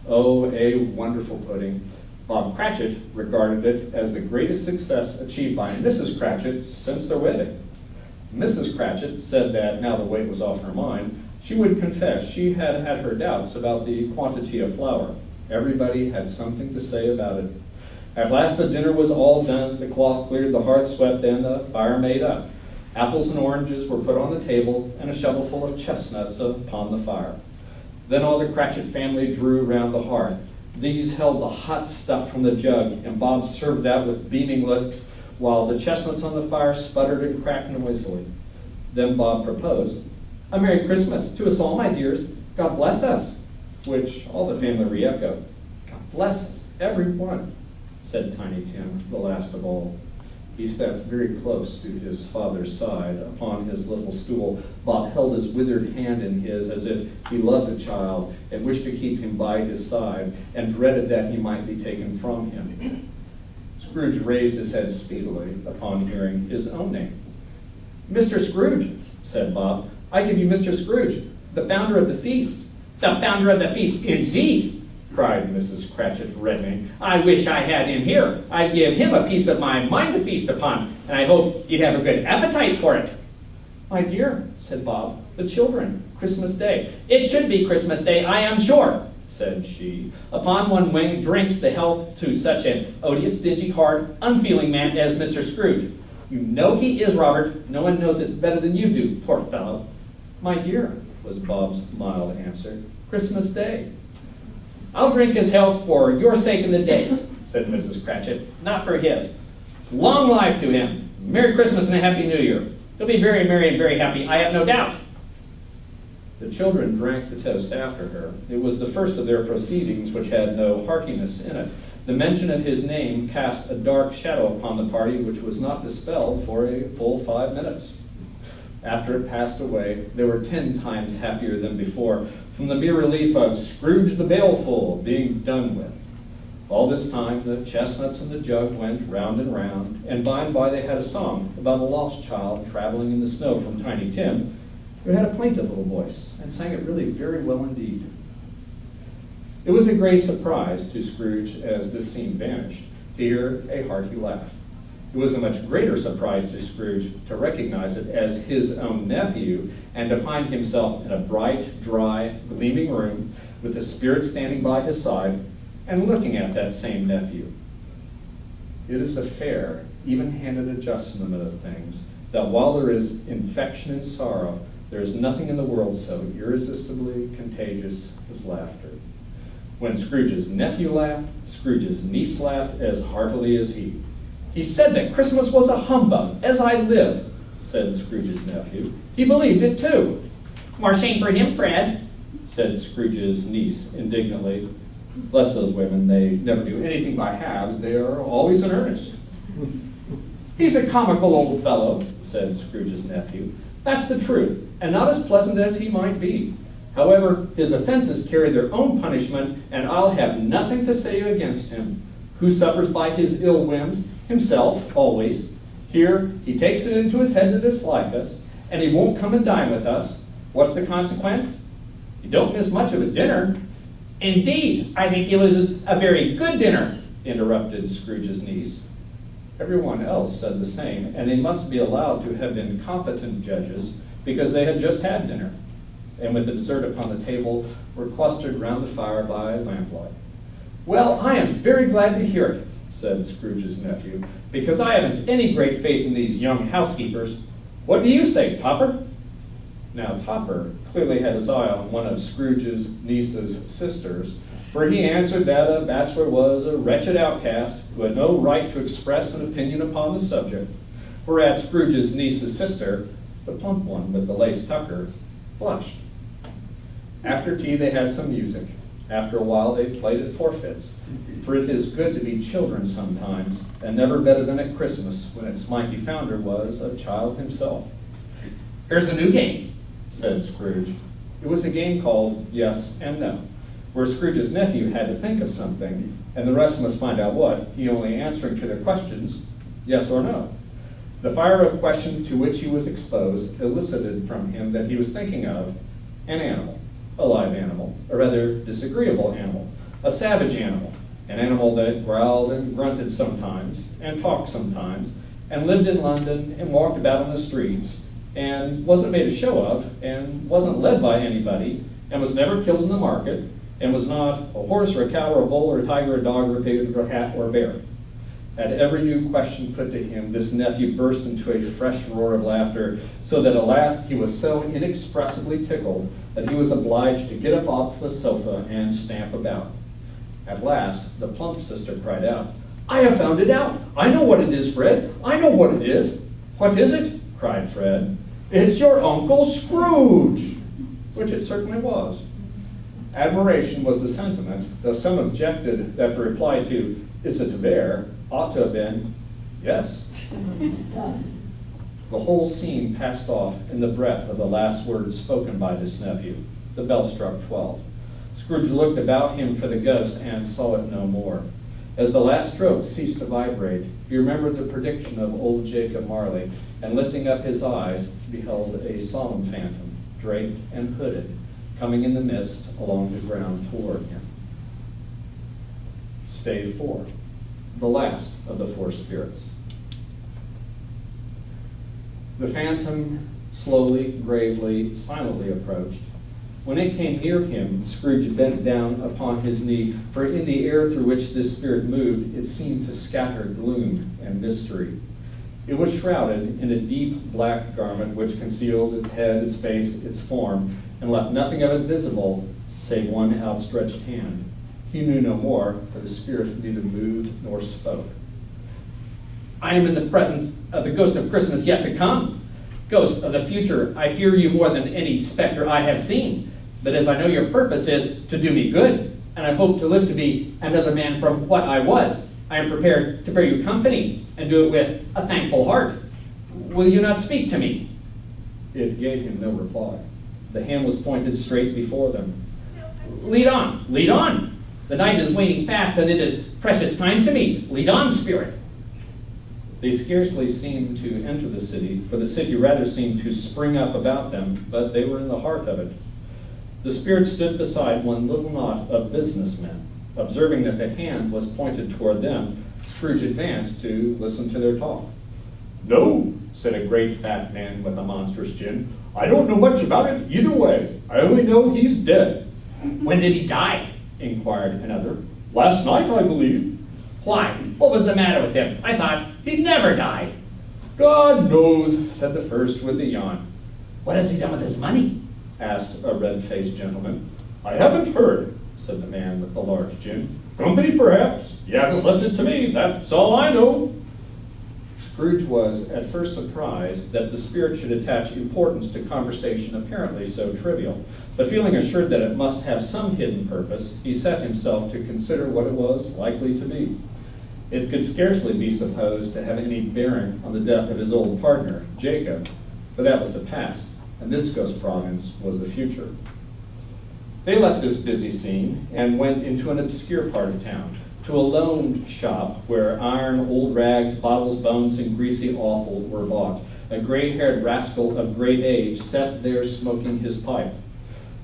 Oh, a wonderful pudding. Bob Cratchit regarded it as the greatest success achieved by Mrs. Cratchit since their wedding. Mrs. Cratchit said that, now the weight was off her mind, she would confess she had had her doubts about the quantity of flour. Everybody had something to say about it. At last the dinner was all done, the cloth cleared, the hearth swept, and the fire made up. Apples and oranges were put on the table, and a shovelful of chestnuts upon the fire. Then all the Cratchit family drew round the hearth. These held the hot stuff from the jug, and Bob served out with beaming looks, while the chestnuts on the fire sputtered and cracked noisily. Then Bob proposed, "A Merry Christmas to us all, my dears. God bless us," which all the family re-echoed. "God bless us, every one," said Tiny Tim, the last of all. He sat very close to his father's side upon his little stool. Bob held his withered hand in his as if he loved the child and wished to keep him by his side and dreaded that he might be taken from him. Scrooge raised his head speedily upon hearing his own name. "Mr. Scrooge," said Bob, "I give you Mr. Scrooge, the founder of the feast." "The founder of the feast, indeed!" cried Mrs. Cratchit, reddening. "I wish I had him here. I'd give him a piece of my mind to feast upon, and I hope you'd have a good appetite for it." "My dear," said Bob, "the children, Christmas Day." "It should be Christmas Day, I am sure," said she. "Upon one wing drinks the health to such an odious, stingy, hard, unfeeling man as Mr. Scrooge. You know he is, Robert. No one knows it better than you do, poor fellow." "My dear," was Bob's mild answer, "Christmas Day." "I'll drink his health for your sake in the days," said Mrs. Cratchit, "not for his. Long life to him. Merry Christmas and a Happy New Year. He'll be very merry and very happy, I have no doubt." The children drank the toast after her. It was the first of their proceedings which had no heartiness in it. The mention of his name cast a dark shadow upon the party which was not dispelled for a full 5 minutes. After it passed away, they were 10 times happier than before, from the mere relief of Scrooge the Baleful being done with. All this time, the chestnuts in the jug went round and by they had a song about a lost child traveling in the snow from Tiny Tim, who had a plaintive little voice and sang it really very well indeed. It was a great surprise to Scrooge as this scene vanished to hear a hearty laugh. It was a much greater surprise to Scrooge to recognize it as his own nephew and to find himself in a bright, dry, gleaming room with the Spirit standing by his side and looking at that same nephew. It is a fair, even-handed adjustment of things that while there is infection and sorrow, there is nothing in the world so irresistibly contagious as laughter. When Scrooge's nephew laughed, Scrooge's niece laughed as heartily as he. "He said that Christmas was a humbug, as I live," said Scrooge's nephew. "He believed it too." "More shame for him, Fred," said Scrooge's niece indignantly. Bless those women, they never do anything by halves, they are always in earnest. "He's a comical old fellow," said Scrooge's nephew. "That's the truth, and not as pleasant as he might be. However, his offenses carry their own punishment, and I'll have nothing to say against him. Who suffers by his ill whims? Himself, always. Here, he takes it into his head to dislike us, and he won't come and dine with us. What's the consequence? You don't miss much of a dinner." "Indeed, I think he loses a very good dinner," interrupted Scrooge's niece. Everyone else said the same, and they must be allowed to have been competent judges because they had just had dinner, and with the dessert upon the table were clustered round the fire by lamplight. "Well, I am very glad to hear it," said Scrooge's nephew, "because I haven't any great faith in these young housekeepers. What do you say, Topper?" Now, Topper clearly had his eye on one of Scrooge's niece's sisters, for he answered that a bachelor was a wretched outcast who had no right to express an opinion upon the subject, whereat Scrooge's niece's sister, the plump one with the lace tucker, blushed. After tea they had some music. After a while they played at forfeits, for it is good to be children sometimes, and never better than at Christmas, when its mighty founder was a child himself. "Here's a new game," said Scrooge. It was a game called Yes and No, where Scrooge's nephew had to think of something, and the rest must find out what, he only answering to their questions, yes or no. The fire of questions to which he was exposed elicited from him that he was thinking of an animal, a live animal, a rather disagreeable animal, a savage animal, an animal that growled and grunted sometimes, and talked sometimes, and lived in London and walked about on the streets, and wasn't made a show of, and wasn't led by anybody, and was never killed in the market, and was not a horse or a cow or a bull or a tiger or a dog or a pig or a cat or a bear. At every new question put to him, this nephew burst into a fresh roar of laughter, so that at last he was so inexpressibly tickled that he was obliged to get up off the sofa and stamp about. At last, the plump sister cried out, "I have found it out. I know what it is, Fred. I know what it is." "What is it?" cried Fred. "It's your Uncle Scrooge," which it certainly was. Admiration was the sentiment, though some objected that the reply to, "Is it a bear?" ought to have been, "Yes." The whole scene passed off in the breath of the last words spoken by this nephew. The bell struck 12. Scrooge looked about him for the ghost and saw it no more. As the last stroke ceased to vibrate, he remembered the prediction of old Jacob Marley, and lifting up his eyes, beheld a solemn phantom, draped and hooded, coming in the mist along the ground toward him. Stave 4. The last of the four spirits. The phantom slowly, gravely, silently approached. When it came near him, Scrooge bent down upon his knee, for in the air through which this spirit moved, it seemed to scatter gloom and mystery. It was shrouded in a deep black garment which concealed its head, its face, its form, and left nothing of it visible save one outstretched hand. He knew no more, for the spirit neither moved nor spoke. "I am in the presence of the ghost of Christmas yet to come. Ghost of the future, I fear you more than any specter I have seen. But as I know your purpose is to do me good, and I hope to live to be another man from what I was, I am prepared to bear you company and do it with a thankful heart. Will you not speak to me?" It gave him no reply. The hand was pointed straight before them. "Lead on, lead on. The night is waning fast, and it is precious time to me. Lead on, spirit." They scarcely seemed to enter the city, for the city rather seemed to spring up about them, but they were in the heart of it. The spirit stood beside one little knot of businessmen. Observing that the hand was pointed toward them, Scrooge advanced to listen to their talk. "No," said a great fat man with a monstrous chin. "I don't know much about it either way. I only know he's dead." "When did he die?" inquired another. "Last night, I believe." "Why, what was the matter with him? I thought he'd never died." "God knows," said the first with a yawn. "What has he done with his money?" asked a red-faced gentleman. "I haven't heard," said the man with the large chin. "Company, perhaps. He hasn't left it to me. That's all I know." Scrooge was at first surprised that the spirit should attach importance to conversation apparently so trivial, but feeling assured that it must have some hidden purpose, he set himself to consider what it was likely to be. It could scarcely be supposed to have any bearing on the death of his old partner, Jacob, for that was the past, and this ghost province was the future. They left this busy scene and went into an obscure part of town, to a loan shop where iron, old rags, bottles, bones, and greasy offal were bought. A gray-haired rascal of great age sat there smoking his pipe.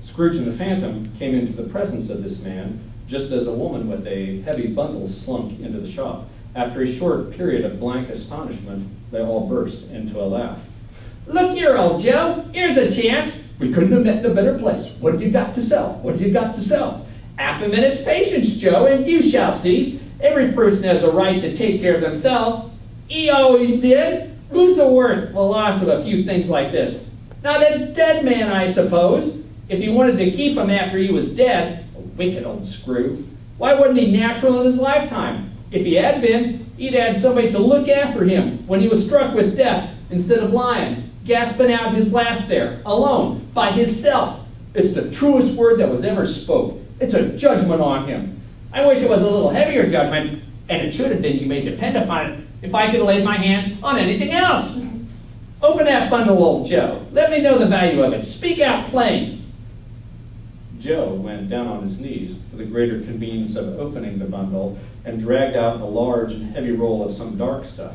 Scrooge and the Phantom came into the presence of this man, just as a woman with a heavy bundle slunk into the shop. After a short period of blank astonishment, they all burst into a laugh. "Look here, old Joe, here's a chance. We couldn't have met in a better place. What have you got to sell? What have you got to sell?" "Half a minute's patience, Joe, and you shall see. Every person has a right to take care of themselves. He always did. Who's the worst for the loss of a few things like this? Not a dead man, I suppose. If he wanted to keep him after he was dead, a wicked old screw. Why wasn't he natural in his lifetime? If he had been, he'd had somebody to look after him when he was struck with death, instead of lying, gasping out his last there, alone, by himself. It's the truest word that was ever spoke. It's a judgment on him. I wish it was a little heavier judgment, and it should have been, you may depend upon it, if I could have laid my hands on anything else. Open that bundle, old Joe. Let me know the value of it. Speak out plain." Joe went down on his knees for the greater convenience of opening the bundle and dragged out a large and heavy roll of some dark stuff.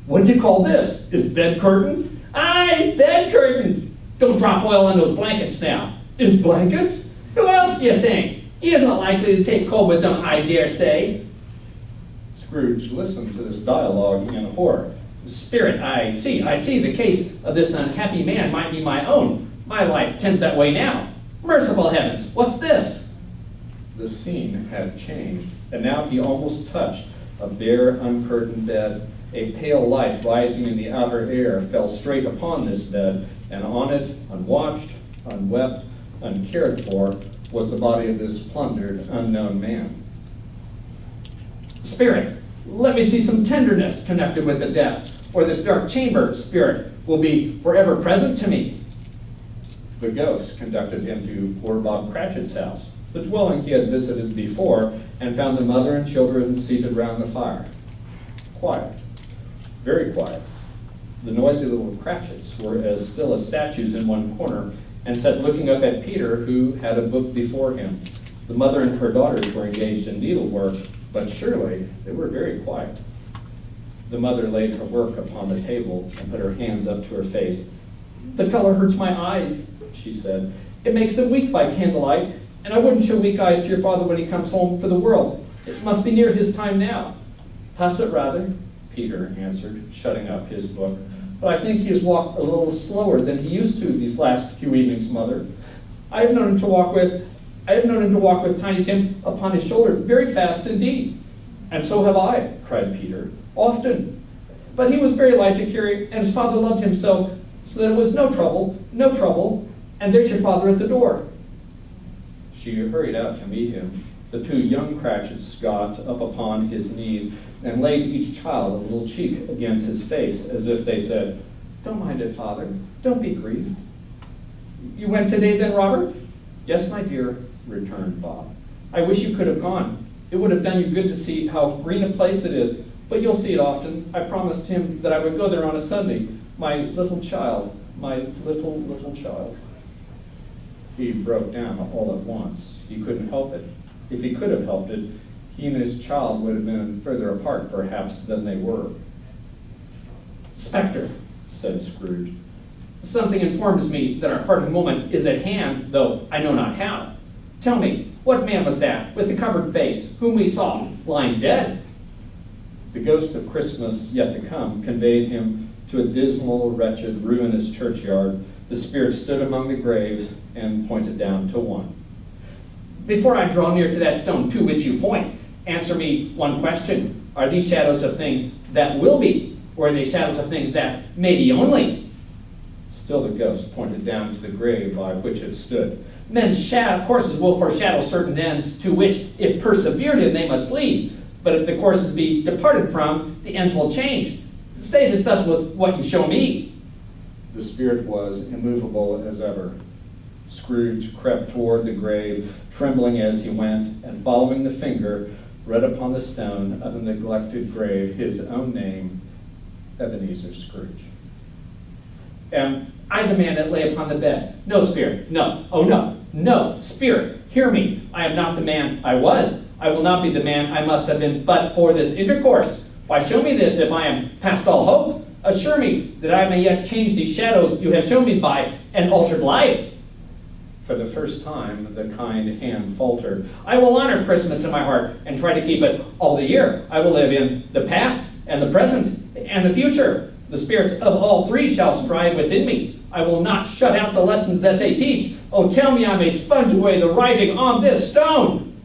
What do you call this? Is bed curtains? Aye, bed curtains. Don't drop oil on those blankets now. Is blankets? Who else do you think? He isn't likely to take cold with them, I dare say. Scrooge listened to this dialogue in horror. Spirit, I see. The case of this unhappy man might be my own. My life tends that way now. Merciful heavens, what's this? The scene had changed, and now he almost touched a bare, uncurtained bed. A pale light rising in the outer air fell straight upon this bed, and on it, unwatched, unwept, uncared for, was the body of this plundered, unknown man. Spirit, let me see some tenderness connected with the death, or this dark chamber, spirit, will be forever present to me. The ghost conducted him to poor Bob Cratchit's house, the dwelling he had visited before, and found the mother and children seated round the fire. Quiet, very quiet. The noisy little Cratchits were as still as statues in one corner, and sat looking up at Peter, who had a book before him. The mother and her daughters were engaged in needlework, but surely they were very quiet. The mother laid her work upon the table and put her hands up to her face. The color hurts my eyes, she said. It makes them weak by candlelight, and I wouldn't show weak eyes to your father when he comes home for the world. It must be near his time now. Pass it rather, Peter answered, shutting up his book. But I think he has walked a little slower than he used to these last few evenings, Mother. I have known him to walk with Tiny Tim upon his shoulder very fast indeed. And so have I, cried Peter, often. But he was very light to carry, and his father loved him so that it was no trouble, and there's your father at the door. She hurried out to meet him. The two young Cratchits got up upon his knees and laid each child a little cheek against his face, as if they said, "Don't mind it, Father. Don't be grieved." You went today then, Robert? "Yes, my dear," returned Bob. I wish you could have gone. It would have done you good to see how green a place it is, but you'll see it often. I promised him that I would go there on a Sunday. My little child, my little child. He broke down all at once. He couldn't help it. If he could have helped it, he and his child would have been further apart, perhaps, than they were. Spectre, said Scrooge, something informs me that our parting moment is at hand, though I know not how. Tell me, what man was that, with the covered face, whom we saw lying dead? The ghost of Christmas yet to come conveyed him to a dismal, wretched, ruinous churchyard. The spirit stood among the graves and pointed down to one. Before I draw near to that stone to which you point, answer me one question. Are these shadows of things that will be, or are they shadows of things that may be only? Still the ghost pointed down to the grave by which it stood. Men's courses will foreshadow certain ends to which, if persevered in, they must lead. But if the courses be departed from, the ends will change. Say this thus with what you show me. The spirit was immovable as ever. Scrooge crept toward the grave, trembling as he went, and following the finger, read upon the stone of the neglected grave his own name, Ebenezer Scrooge. Am I the man that lay upon the bed? No, spirit, no, oh no, no, spirit, hear me. I am not the man I was. I will not be the man I must have been but for this intercourse. Why, show me this if I am past all hope. Assure me that I may yet change these shadows you have shown me by an altered life. For the first time, the kind hand faltered. I will honor Christmas in my heart and try to keep it all the year. I will live in the past and the present and the future. The spirits of all three shall strive within me. I will not shut out the lessons that they teach. Oh, tell me I may sponge away the writing on this stone.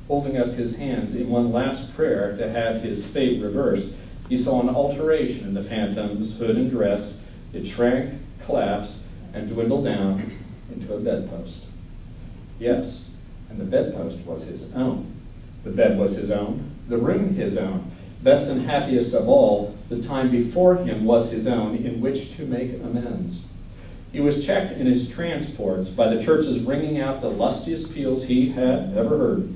Holding up his hands in one last prayer to have his fate reversed, he saw an alteration in the phantom's hood and dress. It shrank, collapsed, and dwindled down into a bedpost. Yes, and the bedpost was his own. The bed was his own, the room his own. Best and happiest of all, the time before him was his own in which to make amends. He was checked in his transports by the church's ringing out the lustiest peals he had ever heard.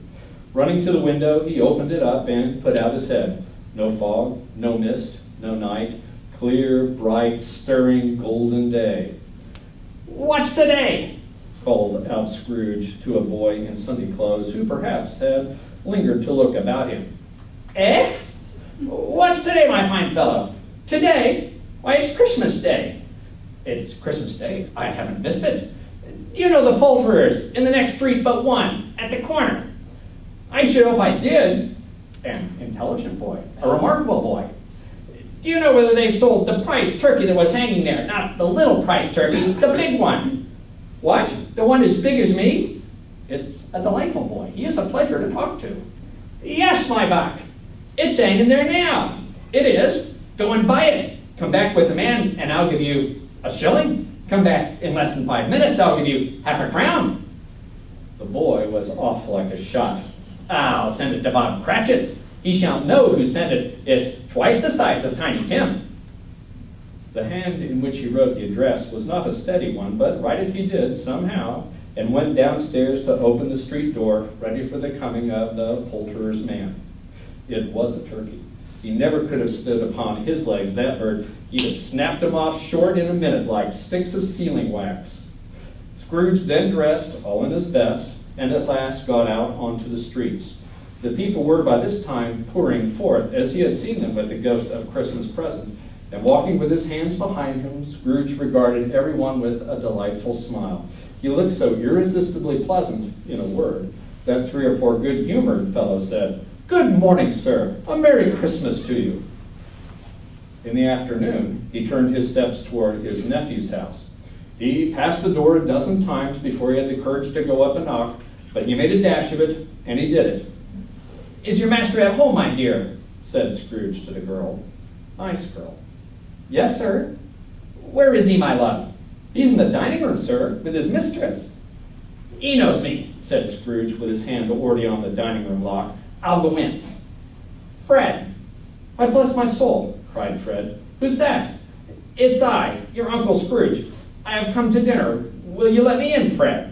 Running to the window, he opened it up and put out his head. No fog, no mist, no night, clear, bright, stirring, golden day. What's today? Called out Scrooge to a boy in Sunday clothes who perhaps had lingered to look about him. Eh? What's What's today, my fine fellow? Today? Why, it's Christmas Day. It's Christmas Day? I haven't missed it. Do you know the poulterers in the next street but one, at the corner? I should hope I did. An intelligent boy, a remarkable boy. Do you know whether they've sold the prize turkey that was hanging there? Not the little prize turkey, the big one. What? The one as big as me? It's a delightful boy. He is a pleasure to talk to. Yes, my buck. It's hanging there now. It is. Go and buy it. Come back with the man, and I'll give you a shilling. Come back in less than 5 minutes, I'll give you half a crown. The boy was off like a shot. I'll send it to Bob Cratchit's. He shan't know who sent it. It's twice the size of Tiny Tim. The hand in which he wrote the address was not a steady one, but write it he did somehow, and went downstairs to open the street door, ready for the coming of the poulterer's man. It was a turkey. He never could have stood upon his legs, that bird. He'd have snapped them off short in a minute like sticks of sealing wax. Scrooge then dressed, all in his best, and at last got out onto the streets. The people were by this time pouring forth, as he had seen them with the ghost of Christmas present, and walking with his hands behind him, Scrooge regarded everyone with a delightful smile. He looked so irresistibly pleasant, in a word, that 3 or 4 good-humored fellows said, "Good morning, sir. A Merry Christmas to you." In the afternoon, he turned his steps toward his nephew's house. He passed the door a dozen times before he had the courage to go up and knock, but he made a dash of it, and he did it. "Is your master at home, my dear?" said Scrooge to the girl. Nice girl. "Yes, sir." "Where is he, my love?" "He's in the dining room, sir, with his mistress." "He knows me," said Scrooge, with his hand already on the dining room lock. "I'll go in." "Fred." "Why, bless my soul," cried Fred. "Who's that?" "It's I, your Uncle Scrooge. I have come to dinner. Will you let me in, Fred?"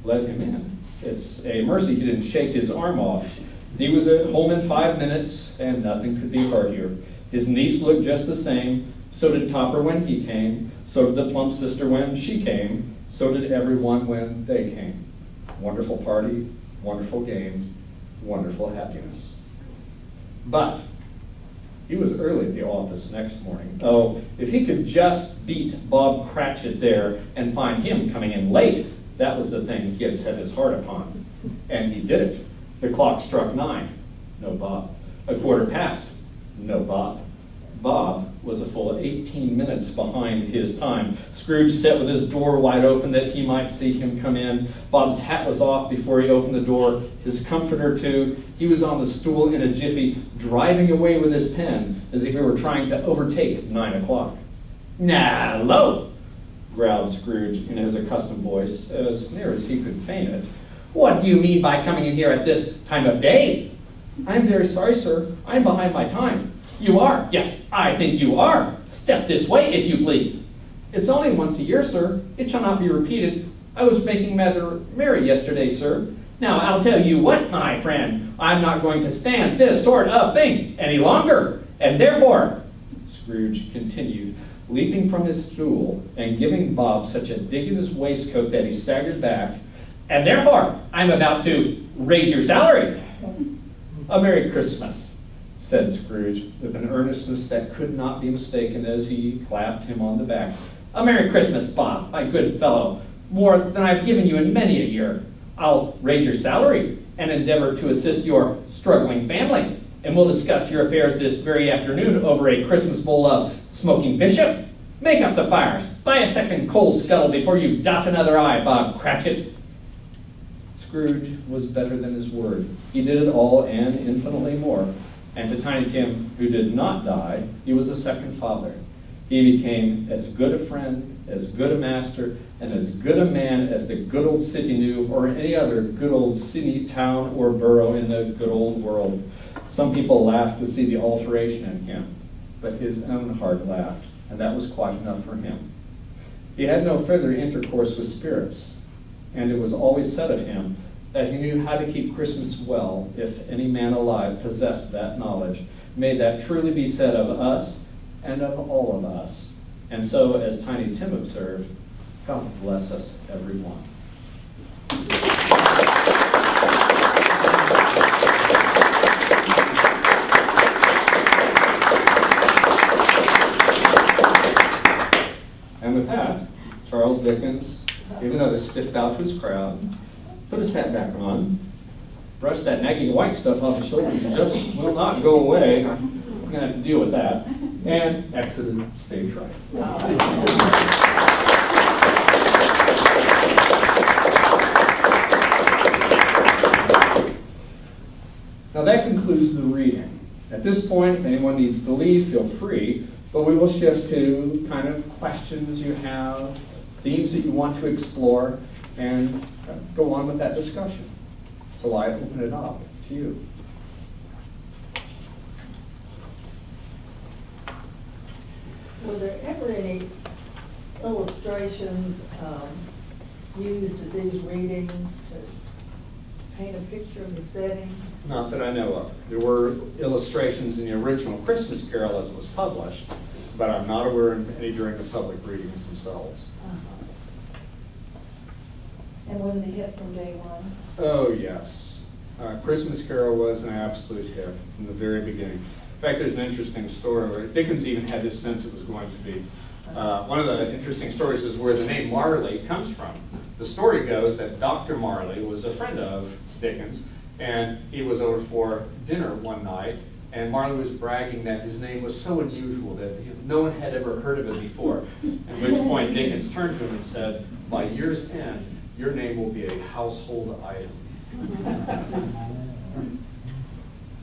Let him in. It's a mercy he didn't shake his arm off. He was at home in 5 minutes, and nothing could be heartier. His niece looked just the same. So did Topper when he came. So did the plump sister when she came. So did everyone when they came. Wonderful party, wonderful games, wonderful happiness. But he was early at the office next morning. Oh, if he could just beat Bob Cratchit there and find him coming in late, that was the thing he had set his heart upon. And he did it. The clock struck 9. No Bob. 1/4 past. No Bob. Bob was a full 18 minutes behind his time. Scrooge sat with his door wide open that he might see him come in. Bob's hat was off before he opened the door, his comforter too. He was on the stool in a jiffy, driving away with his pen as if he were trying to overtake 9 o'clock. "Now, hello," growled Scrooge in his accustomed voice, as near as he could feign it. "What do you mean by coming in here at this time of day?" "I'm very sorry, sir. I'm behind my time." "You are? Yes, I think you are. Step this way, if you please." "It's only once a year, sir. It shall not be repeated. I was making rather merry yesterday, sir." "Now, I'll tell you what, my friend. I'm not going to stand this sort of thing any longer. And therefore," Scrooge continued, leaping from his stool and giving Bob such a dig in his waistcoat that he staggered back, "and therefore, I'm about to raise your salary." "A Merry Christmas," said Scrooge, with an earnestness that could not be mistaken as he clapped him on the back. "A Merry Christmas, Bob, my good fellow. More than I've given you in many a year. I'll raise your salary and endeavor to assist your struggling family. And we'll discuss your affairs this very afternoon over a Christmas bowl of smoking bishop. Make up the fires. Buy a second coal scuttle before you dot another I, Bob Cratchit." Scrooge was better than his word. He did it all and infinitely more. And to Tiny Tim, who did not die, he was a second father. He became as good a friend, as good a master, and as good a man as the good old city knew, or any other good old city, town, or borough in the good old world. Some people laughed to see the alteration in him, but his own heart laughed, and that was quite enough for him. He had no further intercourse with spirits, and it was always said of him that he knew how to keep Christmas well if any man alive possessed that knowledge. May that truly be said of us and of all of us. And so, as Tiny Tim observed, God bless us, everyone. Charles Dickens, gave another stiff bow to his crowd, put his hat back on, brushed that nagging white stuff off his shoulders, it just will not go away. I'm going to have to deal with that, and exited stage right. Now that concludes the reading. At this point, if anyone needs to leave, feel free, but we will shift to kind of questions you have, themes that you want to explore, and go on with that discussion. So I open it up to you. Were there ever any illustrations used at these readings to paint a picture of the setting? Not that I know of. There were illustrations in the original Christmas Carol as it was published, but I'm not aware of any during the public readings themselves. And was it a hit from day one? Oh, yes. Christmas Carol was an absolute hit from the very beginning. In fact, there's an interesting story where Dickens even had this sense it was going to be. One of the interesting stories is where the name Marley comes from. The story goes that Dr. Marley was a friend of Dickens, and he was over for dinner one night, and Marley was bragging that his name was so unusual that no one had ever heard of it before. At which point Dickens turned to him and said, "By year's end, your name will be a household item."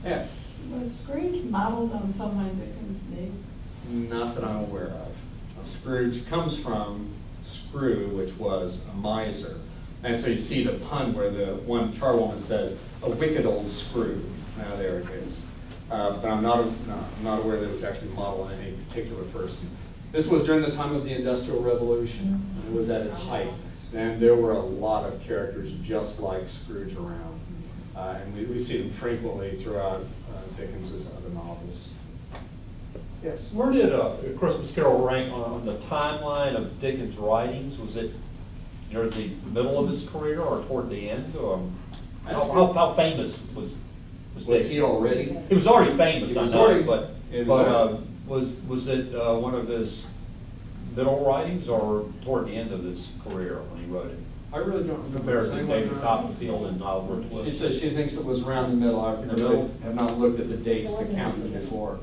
Yes? Was Scrooge modeled on someone Dickens knew? Not that I'm aware of. Scrooge comes from screw, which was a miser. And so you see the pun where the one charwoman says, "A wicked old screw." Now there it is. But I'm not aware that it was actually modeled on any particular person. This was during the time of the Industrial Revolution. It was at its height. And there were a lot of characters just like Scrooge around. And we see them frequently throughout Dickens's other novels. Yes. Where did A Christmas Carol rank on the timeline of Dickens' writings? Was it near the middle of his career or toward the end? How famous was Was Dickens? he already? He was already famous, He I was know, already- but it was was it one of his middle writings or toward the end of his career when he wrote it? I really don't remember. Compared to David Copperfield and Oliver Twist. She says she thinks it was around the middle. I In the middle? have not looked at the dates to count them before.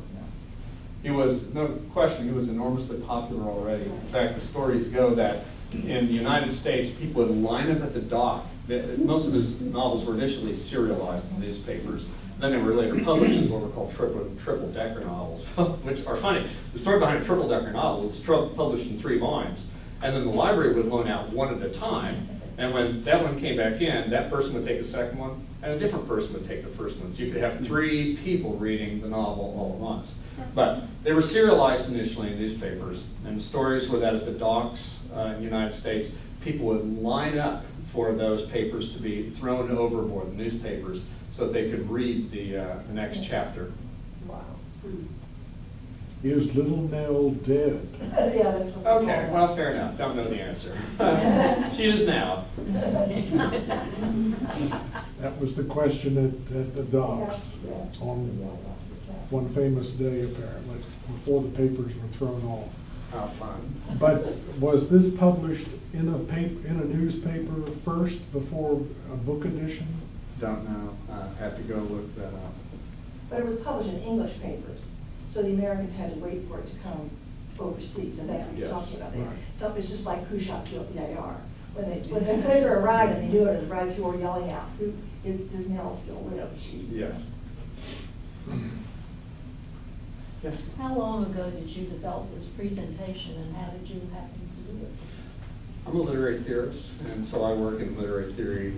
He was, no question, he was enormously popular already. In fact, the stories go that in the United States, people would line up at the dock. Most of his novels were initially serialized in newspapers. Then they were later published as what were called triple-decker novels, which are funny. The story behind a triple-decker novel was published in 3 volumes. And then the library would loan out one at a time. And when that one came back in, that person would take the second one, and a different person would take the first one. So you could have 3 people reading the novel all at once. But they were serialized initially in newspapers, and the stories were that at the docks in the United States, people would line up for those papers to be thrown overboard, the newspapers, so that they could read the next chapter. Wow. Is Little Nell dead? Yeah, that's what. Okay, well, fair enough. Don't know the answer. She is now. That was the question at the docks on one famous day, apparently, before the papers were thrown off. How fun. But was this published in a newspaper first before a book edition? Don't know. Have to go look that up. But it was published in English papers, so the Americans had to wait for it to come overseas, and that's what you're Yes. talking about there. Right. So it's just like who shot PIR. When the paper arrived and they knew it, and the drive-thru were yelling out, "Who does Nell still live?" Yes. Yes. How long ago did you develop this presentation and how did you happen to do it? I'm a literary theorist, and so I work in literary theory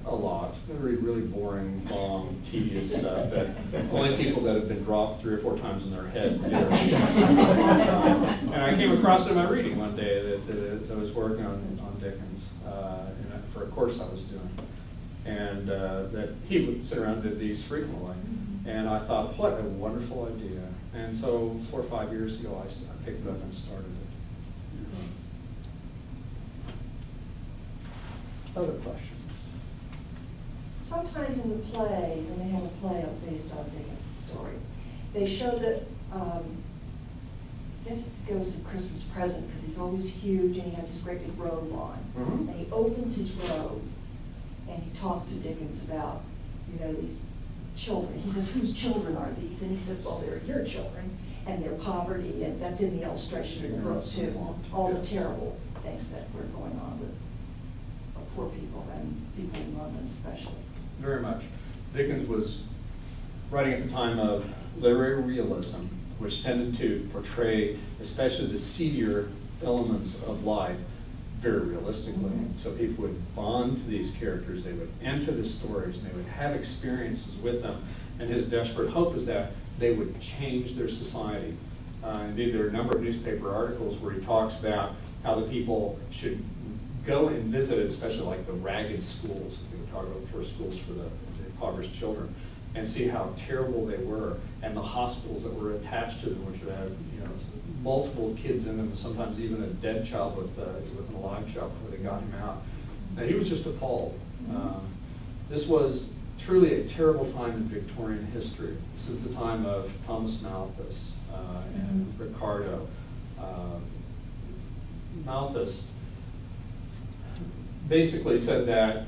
a lot. I read really boring, long, tedious stuff that only people that have been dropped 3 or 4 times in their head do. And I came across it in my reading one day that I was working on Dickens for a course I was doing. And that he would sit around and did these frequently. And I thought, what a wonderful idea. And so 4 or 5 years ago, I picked it up and started it. Other questions? Sometimes in the play, when they have a play based on Dickens' story, they show that guess it's the ghost of Christmas Present, because he's always huge and he has this great big robe on. Mhm. And he opens his robe and he talks to Dickens about, you know, these children. He says, whose children are these? And he says, well, they're your children and their poverty, and that's in the illustration of the book too. All the terrible things that were going on with poor people and people in London especially. Very much. Dickens was writing at the time of literary realism, which tended to portray especially the seedier elements of life very realistically. So people would bond to these characters, they would enter the stories, and they would have experiences with them. And his desperate hope is that they would change their society. Indeed, there are a number of newspaper articles where he talks about how the people should go and visit, especially like the ragged schools. He would talk about first schools for the impoverished children, and see how terrible they were, and the hospitals that were attached to them, which would have, you know, multiple kids in them, sometimes even a dead child with an alive child before they got him out. Now, he was just appalled. This was truly a terrible time in Victorian history. This is the time of Thomas Malthus and Ricardo. Malthus basically said that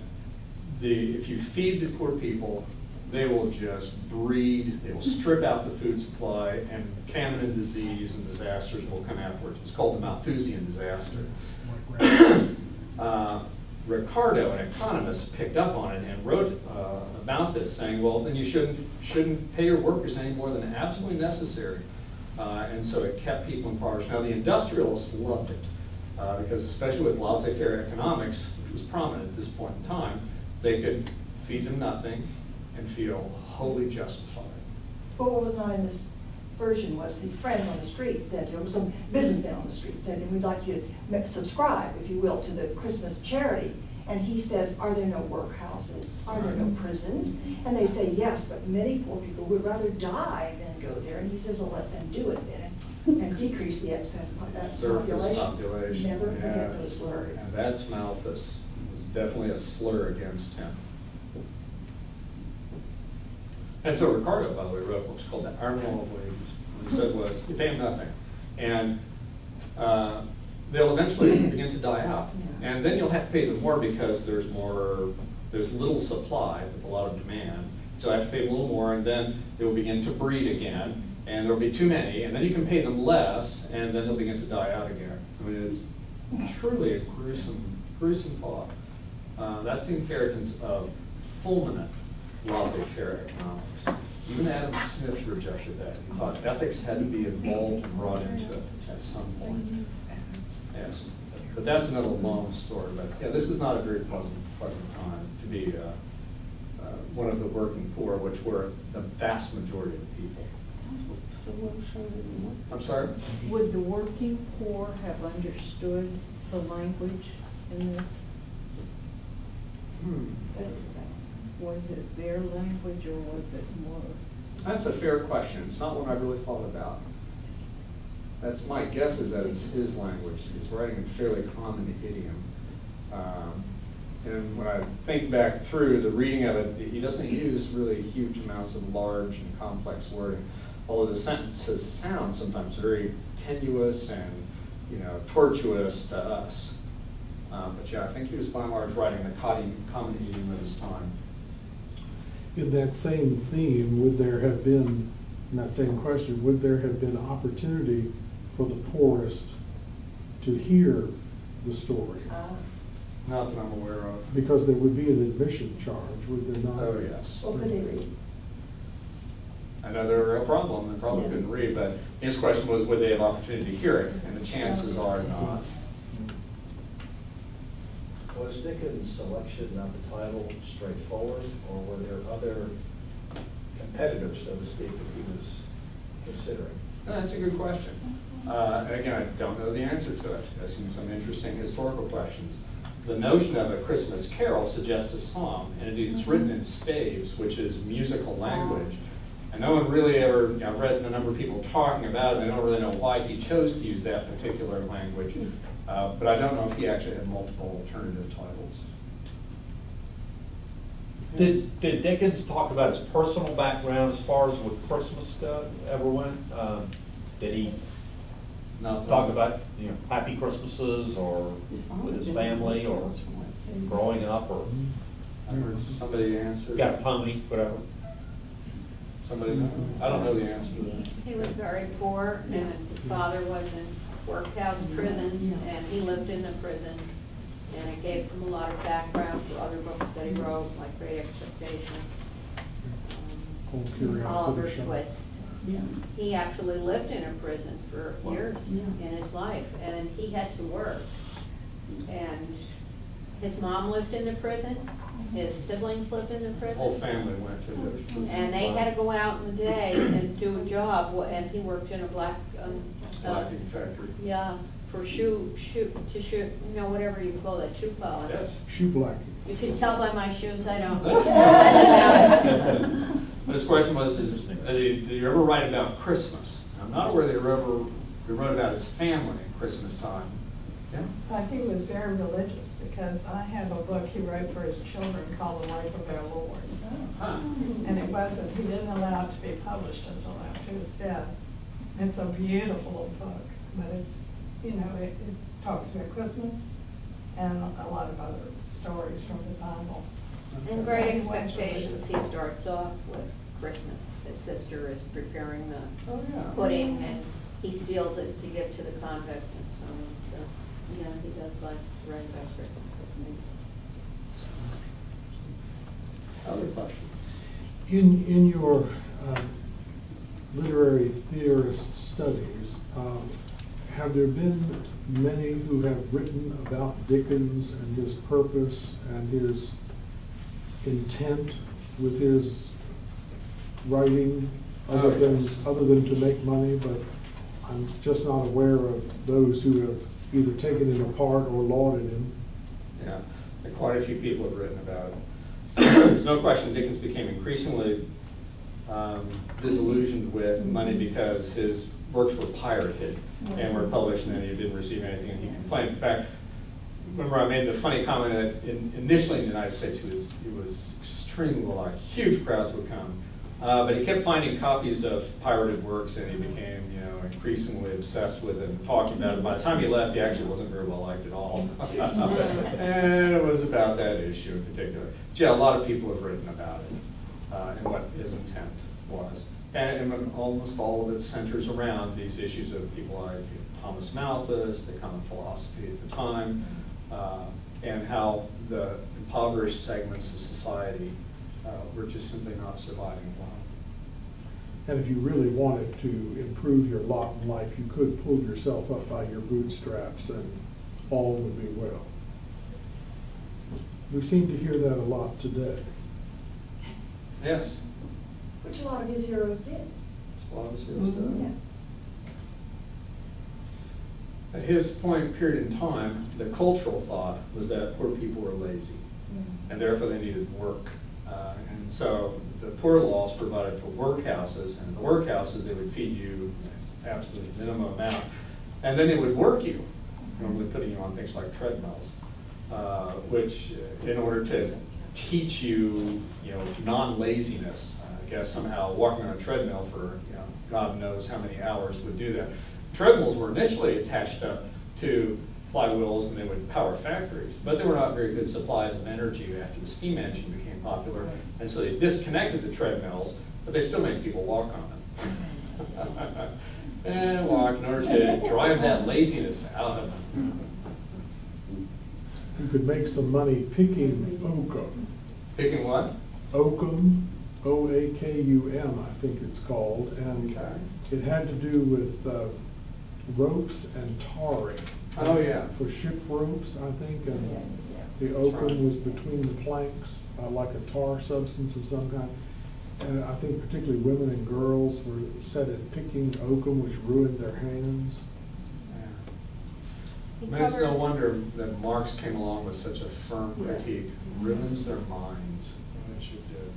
if you feed the poor people, they will just breed, they will strip out the food supply, and famine and disease and disasters will come afterwards. It's called the Malthusian disaster. Ricardo, an economist, picked up on it and wrote about this, saying, well, then you shouldn't pay your workers any more than absolutely necessary. And so it kept people impoverished. Now, the industrialists loved it, because especially with laissez-faire economics, which was prominent at this point in time, they could feed them nothing and feel wholly justified. But what was not in this version was his friends on the street said to him, some businessmen on the street said to him, we'd like you to subscribe, if you will, to the Christmas charity. And he says, are there no workhouses? Are there no prisons? And they say, yes, but many poor people would rather die than go there. And he says, well, let them do it then, and decrease the excess Surface population. Never forget those words. And that's Malthus. It was definitely a slur against him. And so Ricardo, by the way, wrote what's called the Iron Law of Wages. What he said was, you pay them nothing. And they'll eventually begin to die out. And then you'll have to pay them more because there's little supply with a lot of demand. So I have to pay them a little more, and then they will begin to breed again, and there'll be too many, and then you can pay them less, and then they'll begin to die out again. I mean, it's truly a gruesome thought. That's the inheritance of fulminant laissez-faire economics. Even Adam Smith rejected that. He thought ethics had to be involved and brought into it at some point. Yes. But that's another long story. But yeah, this is not a very pleasant time to be one of the working poor, which were the vast majority of the people. I'm sorry? Would the working poor have understood the language in this? Was it their language or was it more? That's a fair question. It's not one I really thought about. That's my guess, is that it's his language. He's writing in fairly common idiom. And when I think back through the reading of it, he doesn't use really huge amounts of large and complex wording, although the sentences sound sometimes very tenuous and, you know, tortuous to us. But yeah, I think he was by and large writing the common idiom of his time. In that same theme, would there have been, in that same question, would there have been opportunity for the poorest to hear the story? Not that I'm aware of. Because there would be an admission charge, would there not? Oh, yes. Well, could they read? I know they're a real problem. They probably couldn't read, but his question was, would they have opportunity to hear it? And the chances are not. Was Dickens' selection of the title straightforward, or were there other competitors, so to speak, that he was considering? That's a good question. And again, I don't know the answer to it. Asking some interesting historical questions. The notion of a Christmas carol suggests a song, and indeed it's written in staves, which is musical language. And no one really ever, I've read a number of people talking about it, and I don't really know why he chose to use that particular language. But I don't know if he actually had multiple alternative titles. Did Dickens talk about his personal background as far as with Christmas ever went? Did he Not talk about, happy Christmases or with his family or growing up or I heard somebody answer. got a pony, whatever. Somebody, I don't know the answer to that. He was very poor, and his father was in workhouse prisons, and he lived in the prison. And it gave him a lot of background for other books that he wrote, like Great Expectations, Cold Curiosity Oliver Shop. Twist. He actually lived in a prison for years in his life, and he had to work. And his mom lived in the prison, his siblings lived in the The whole prison. family went to the. And they had to go out in the day and do a job, and he worked in a Blacking factory. yeah, for shoe, whatever you call that, shoe polish. Yes. Shoe blacking. You can tell by my shoes, I don't. But his question was, did you ever write about Christmas? I'm not aware that he wrote about his family at Christmas time. Yeah? He was very religious, because I have a book he wrote for his children called The Life of Our Lord. Huh. And it wasn't, he didn't allow it to be published until after his death. It's a beautiful little book, but it's, it talks about Christmas and a lot of other stories from the Bible. In Great Expectations, he starts off with Christmas. His sister is preparing the Oh, yeah. pudding, and he steals it to give to the convict and so on. So, yeah, he does like to write about Christmas. Other questions? In your literary theorist studies, have there been many who have written about Dickens and his purpose and his intent with his writing, other than to make money? But I'm just not aware of those who have either taken him apart or lauded him. Yeah, quite a few people have written about it. There's no question Dickens became increasingly disillusioned with money because his works were pirated and were published, and then he didn't receive anything, and he complained. In fact, remember I made the funny comment that initially in the United States he was extremely liked. Huge crowds would come. But he kept finding copies of pirated works, and he became, increasingly obsessed with it and talking about it. By the time he left, he actually wasn't very well liked at all. And it was about that issue in particular. Yeah, a lot of people have written about it and what his intent was. And almost all of it centers around these issues of people like Thomas Malthus, the common philosophy at the time, and how the impoverished segments of society were just simply not surviving well. And if you really wanted to improve your lot in life, you could pull yourself up by your bootstraps and all would be well. We seem to hear that a lot today. Yes. Which a lot of his heroes did. A lot of his heroes did. Yeah. At his period in time, the cultural thought was that poor people were lazy, and therefore they needed work. And so the poor laws provided for workhouses, and in the workhouses they would feed you an absolute minimum amount, and then they would work you, normally putting you on things like treadmills, which in order to teach you, non-laziness. I guess somehow walking on a treadmill for, God knows how many hours would do that. Treadmills were initially attached up to flywheels and they would power factories, but they were not very good supplies of energy after the steam engine became popular, and so they disconnected the treadmills, but they still made people walk on them. And walk in order to drive that laziness out of them. You could make some money picking oakum. Picking what? Oakum, O-A-K-U-M, I think it's called, and Okay. it had to do with ropes and tarring. Oh, yeah. For ship ropes, I think, and the oakum was between the planks, like a tar substance of some kind. And I think particularly women and girls were set at picking oakum, which ruined their hands. I mean, it's no wonder that Marx came along with such a firm critique. Ruins their minds. It should do.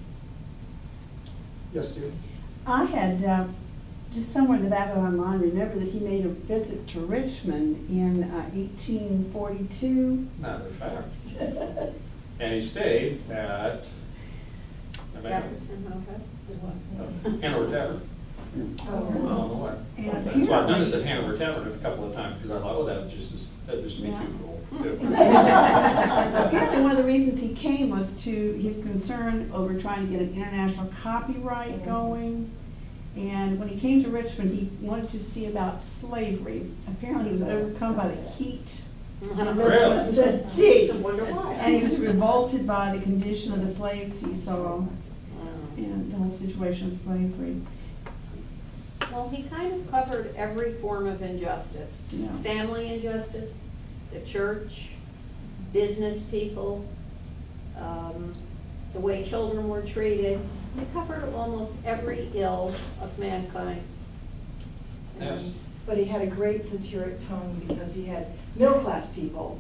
Yes, Steve? I had just somewhere in the back of my mind remember that he made a visit to Richmond in 1842. Matter of fact. And he stayed at Jefferson Hotel. Hanover Tavern. I don't know what. And That's why I've done this at apparently, Hanover Tavern a couple of times, because I thought, oh, that just me Yeah. too cool. apparently one of the reasons he came was to his concern over trying to get an international copyright going. And when he came to Richmond, he wanted to see about slavery. Apparently he was overcome by the heat in Richmond. Gee. I wonder why. And he was revolted by the condition of the slaves he saw and the whole situation of slavery. Well, he kind of covered every form of injustice. Yeah. Family injustice, the church, business people, the way children were treated. He covered almost every ill of mankind. Yes. But he had a great satiric tone because he had middle-class people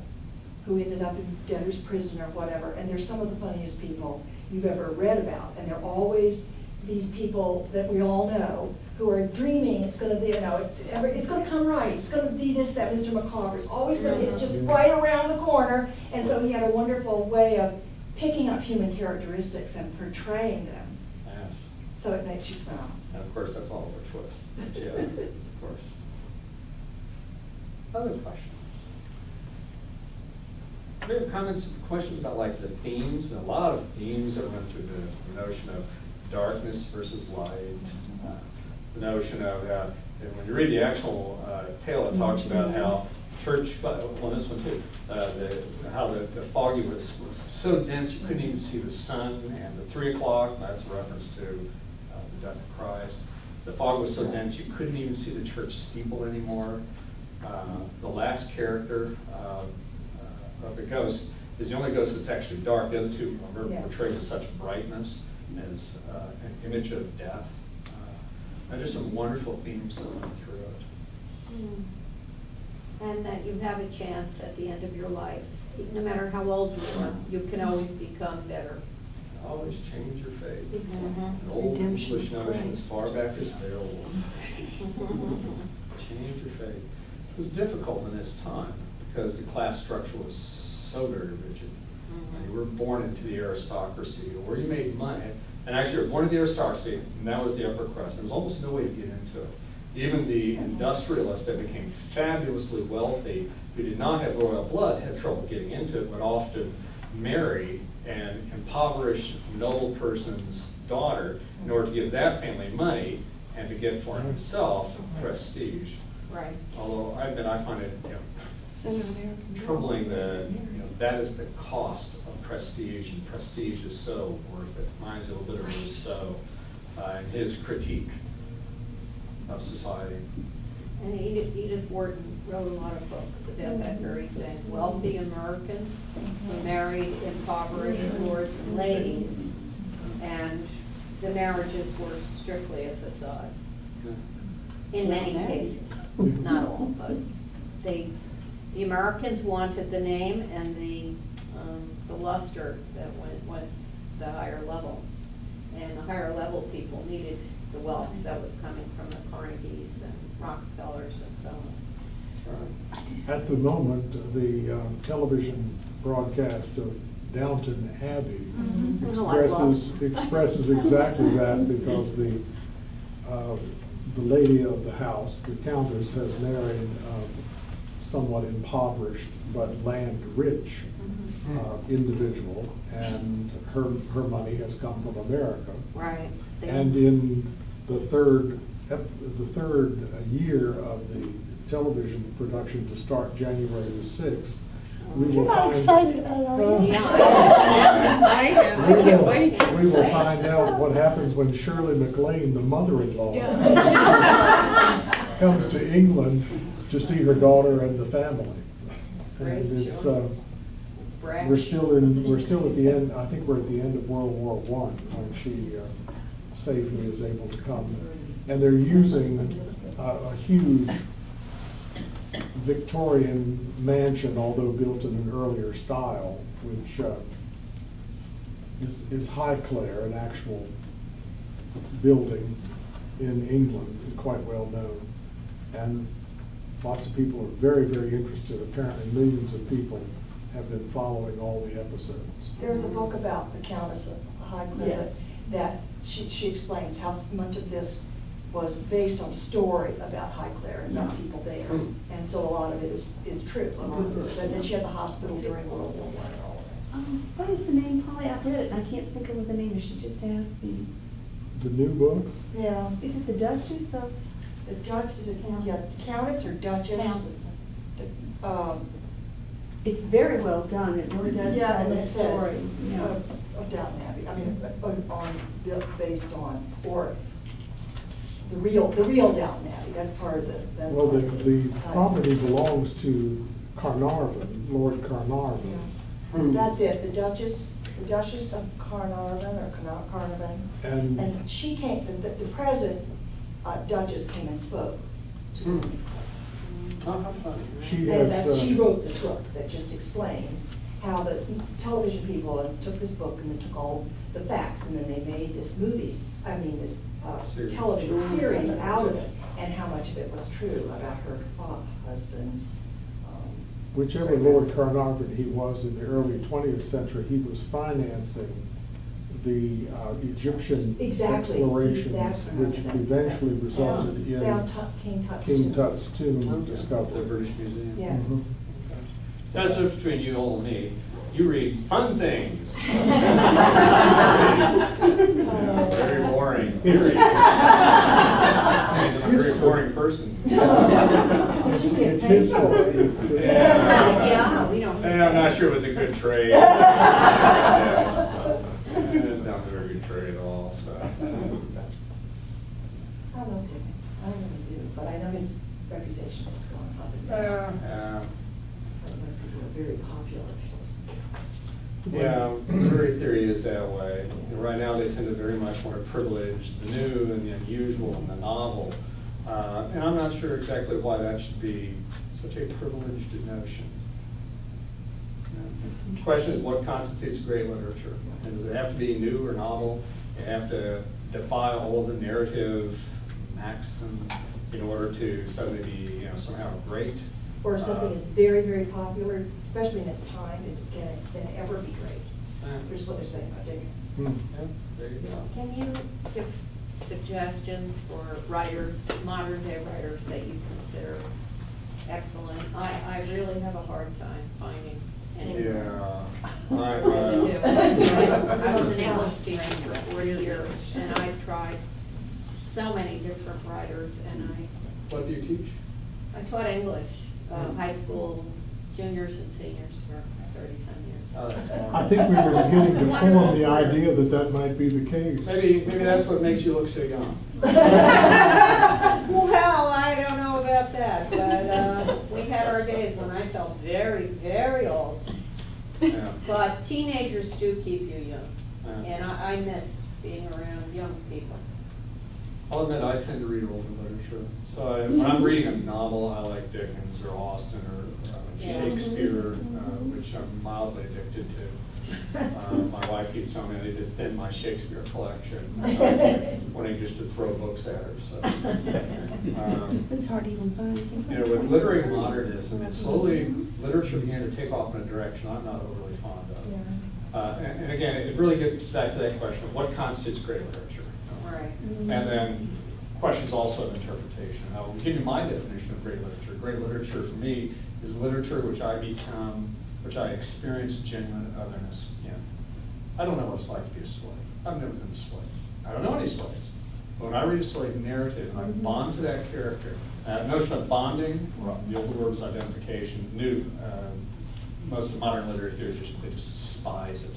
who ended up in debtor's prison or whatever, and they're some of the funniest people you've ever read about. And they're always these people that we all know who are dreaming it's going to be, it's going to come right. It's going to be this, that Mr. Micawber's always going to, it's just right around the corner. And so he had a wonderful way of picking up human characteristics and portraying them. Yes. So it makes you smile. And of course, that's all over twist. Yeah, of course. Other questions? Any comments, questions about like the themes? A lot of themes that run through this. The notion of darkness versus light. The notion of, and when you read the actual tale, it talks about how church, well, this one too, how the foggy was so dense you couldn't even see the sun, and the 3 o'clock, that's a reference to the death of Christ. The fog was so dense you couldn't even see the church steeple anymore. The last character of the ghost is the only ghost that's actually dark. The other two are portrayed with such brightness as an image of death. And there's some wonderful themes that run through it. And that you have a chance at the end of your life, no matter how old you are, you can always become better. Always change your fate. Exactly. An old Redemption English notion as Christ. far back as Beowulf. Change your fate. It was difficult in this time because the class structure was so very rigid. And you were born into the aristocracy, or you made money. And actually, you were born into the aristocracy, and that was the upper crust. There was almost no way to get into it. Even the industrialists that became fabulously wealthy, who did not have royal blood, had trouble getting into it, would often marry an impoverished noble person's daughter in order to give that family money and to get for himself prestige. Right. Although I find it troubling that that is the cost of prestige, and prestige is so worth it. Reminds me a little bit of Rousseau and his critique of society. And Edith Wharton wrote a lot of books about that very thing. Wealthy Americans who married impoverished lords and ladies, and the marriages were strictly a facade. In many cases, not all, but the Americans wanted the name and the luster that went with the higher level. And the higher level people needed the wealth that was coming from the Carnegies and Rockefellers and so on. At the moment, the television broadcast of Downton Abbey expresses exactly that, because the lady of the house, the countess, has married somewhat impoverished but land-rich individual, and her money has come from America. Right. And in the third year of the television production, to start January the 6th, we will find. Excited about it, are you? I am, I can't wait. We will find out what happens when Shirley MacLaine, the mother-in-law, comes to England to see her daughter and the family. And it's, we're still at the end, I think we're at the end of World War I when she safely is able to come. And they're using a huge Victorian mansion, although built in an earlier style, which is Highclere, an actual building in England, quite well known. And lots of people are very, very interested. Apparently millions of people have been following all the episodes. There's a book about the Countess of Highclere Yes. that she explains how much of this was based on a story about Highclere and the people there. And so a lot of it is true. But then she had the hospital during World War I and all of that. What is the name, Holly? I've read it, and I can't think of what the name is. She just asked me. The new book? Yeah. Is it the Duchess of? The judge, is it, yes, Countess or Duchess? It's very well done. It really does Yeah, tell and the it says, story. Yeah. of Downton Abbey, I mean, based on, or the real Downton Abbey, that's part of the. Well, the property belongs to Carnarvon, Lord Carnarvon. Yeah. That's it, the Duchess of Carnarvon, or Carnarvon. And she came, the present Duchess came and spoke. Oh, how funny. She wrote this book that just explains how the television people took this book and they took all the facts and then they made this this television series out of it, and how much of it was true about her husband's. Whichever Lord Carnarvon he was in the early 20th century, he was financing the Egyptian explorations, which eventually resulted in King Tut's tomb discovered. The British Museum. Yeah. That's the difference between you and me. You read fun things. Very boring. He's a very boring person. It's his fault. Yeah, we don't. And I'm not sure it was a good trade. It's not a very good trade at all, so. I love Dickens, I really do, but I know his reputation has gone up and down. Yeah. Most people are very popular. Yeah, literary theory is that way. And right now they tend to very much want to privilege the new and the unusual and the novel. And I'm not sure exactly why that should be such a privileged notion. The question is, what constitutes great literature? And does it have to be new or novel? You have to defy all of the narrative maxims in order to suddenly be, somehow great. Or something is very, very popular, especially in its time, can it ever be great? Which is what they're saying about Dickens. Yeah, there you go. Can you give suggestions for writers, modern day writers that you consider excellent? I really have a hard time finding anyone. Yeah. I really do. I was an English teacher for 40 years, and I've tried so many different writers, and What do you teach? I taught English, high school, juniors and seniors for 30-some years. Oh, that's wonderful. I think we were beginning to form the idea that that might be the case. Maybe that's what makes you look so young. Well, I don't know about that, but we had our days when I felt very, very old. Yeah. But teenagers do keep you young, Yeah. and I miss being around young people. I'll admit I tend to read older literature. So when I'm reading a novel, I like Dickens or Austen or Shakespeare, which I'm mildly addicted to. My wife keeps telling me I need to thin my Shakespeare collection, wanting just to throw books at her. So, It's hard to even find. with literary modernism, it slowly, literature began to take off in a direction I'm not overly fond of. And again, it really gets back to that question of what constitutes great literature. Right. And then questions also of interpretation. I will give you my definition of great literature. Great literature for me is literature which I experience genuine otherness in. I don't know what it's like to be a slave. I've never been a slave. I don't know any slaves. But when I read a slave narrative and I bond to that character, the notion of bonding, or the old word is identification, new. Most of modern literary theories they just despise it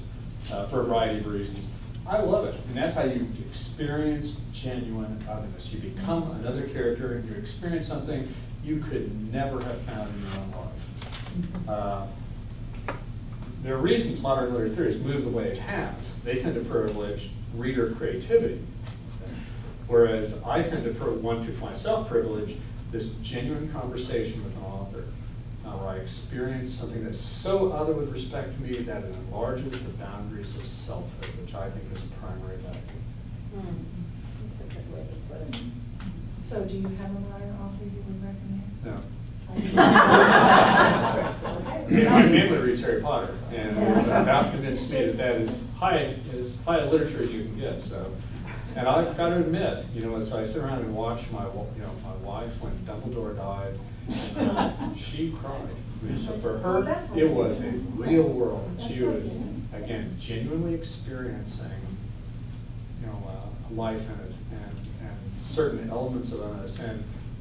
for a variety of reasons. I love it, and that's how you experience genuine otherness. You become another character, and you experience something you could never have found in your own life. There are reasons modern literary theory has moved the way it has. They tend to privilege reader creativity, whereas I tend to want to myself privilege this genuine conversation with an author, where I experience something that's so other with respect to me that it enlarges the boundaries of selfhood, which I think is a primary value. That's a good way to put it. So do you have a writer author you would recommend? No. Yeah. My family reads Harry Potter, and it's about convinced me that is high literature as you can get. So And I've got to admit, you know, as I sit around and watch my wife when Dumbledore died, and, she cried. I mean, so for her, it was a real world. She was, again, genuinely experiencing, you know, life in it, and certain elements of us,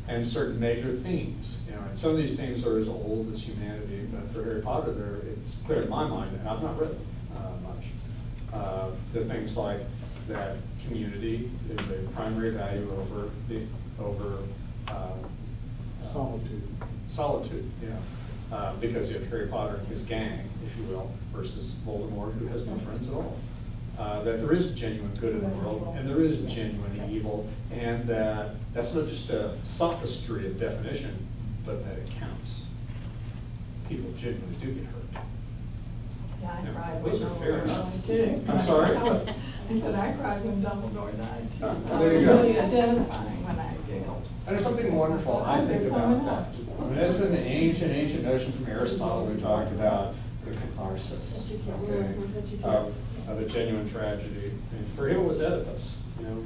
and certain major themes. You know, and some of these themes are as old as humanity, but for Harry Potter, it's clear in my mind, and I've not read much. The things like that community is a primary value over Solitude. Solitude, yeah. Because you have Harry Potter and his gang, if you will, versus Voldemort, who has no friends at all. That there is genuine good in the world, and there is genuine evil, and that's not just a sophistry of definition, but that it counts. People genuinely do get hurt. Yeah, I Yeah, cried those when are fair Dumbledore enough. died too. I'm sorry? I said I cried when Dumbledore died too. Oh, So there you it go. was really identifying when I giggled. And there's something wonderful, I think, There's about someone that. else. I mean, that's an ancient notion from Aristotle. We talked about the catharsis, okay, of a genuine tragedy. And for him, it was Oedipus. You know,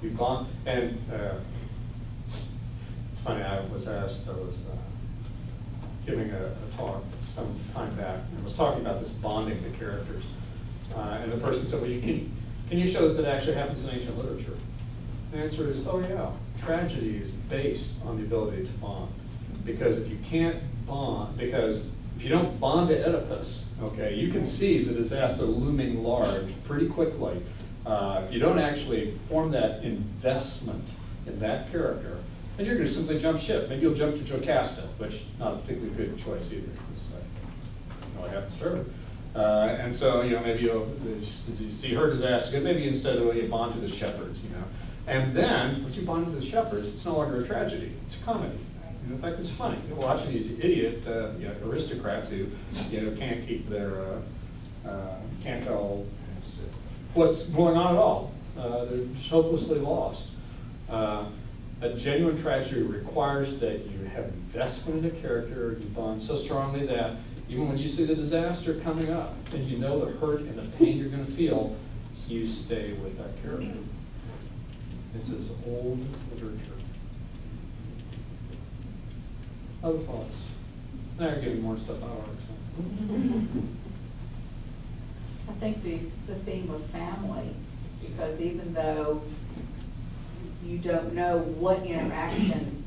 you bond, and it's funny. I was giving a talk some time back, and was talking about this bonding the characters, and the person said, "Well, can you show that actually happens in ancient literature?" The answer is, oh yeah, tragedy is based on the ability to bond. Because if you can't bond, because if you don't bond to Oedipus, okay, you can see the disaster looming large pretty quickly. If you don't actually form that investment in that character, then you're going to simply jump ship. Maybe you'll jump to Jocasta, which not a particularly good choice either. You know what happens to her. And so, you know, maybe you see her disaster, maybe instead of you bond to the shepherds, you know. And then, once you bond to the shepherds, it's no longer a tragedy, it's a comedy. And in fact, it's funny. You're watching these idiot aristocrats who, you know, can't keep their, can't tell what's going on at all. They're just hopelessly lost. A genuine tragedy requires that you have investment in the character, you bond so strongly that even when you see the disaster coming up and you know the hurt and the pain you're going to feel, you stay with that character. It's as old literature. Other thoughts? Now you're getting more stuff out of it. I think the theme of family, because even though you don't know what interaction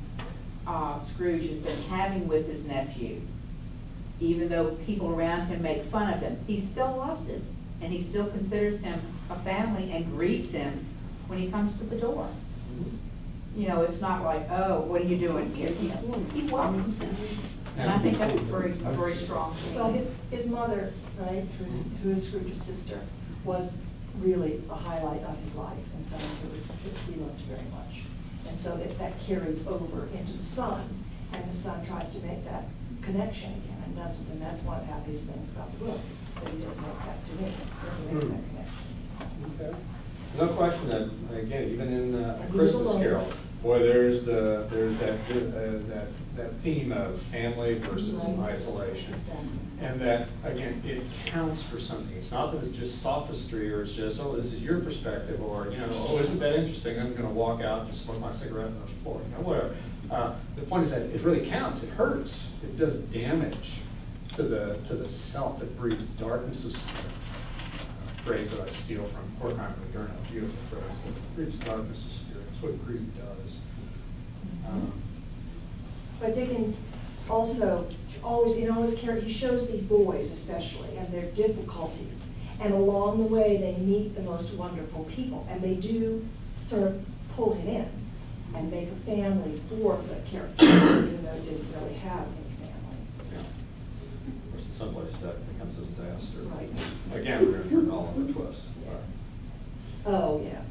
Scrooge has been having with his nephew, even though people around him make fun of him, he still loves him, and he still considers him a family and greets him when he comes to the door. You know, it's not like, oh, what are you doing here? He welcomes him. And I think that's a very strong thing. Well, his mother, right, who is Scrooge's sister, was really a highlight of his life, and someone he loved very much. And so that carries over into the son, and the son tries to make that connection again and doesn't, and that's one of the happiest things about the book, that he doesn't make that to me, that he makes that connection. Okay. No question that, again, even in A Christmas Carol, boy, there's that theme of family versus isolation. Exactly. And that, again, it counts for something. It's not that it's just sophistry, or it's just, oh, this is your perspective, or, you know, oh, isn't that interesting? I'm going to walk out and smoke my cigarette on the floor, you know, whatever. The point is that it really counts. It hurts. It does damage to the self. It breeds darkness of spirit. Phrase that I steal from Horkheimer and Gurney, a beautiful phrase. It breeds darkness of spirit. That's what greed does. But Dickens also always, he shows these boys especially and their difficulties. And along the way, they meet the most wonderful people. And they do sort of pull him in and make a family for the character, even though he didn't really have any family. Yeah. Of course, in some places that becomes a disaster. Right. Again, we're going to turn all of a twist. Oh, yeah.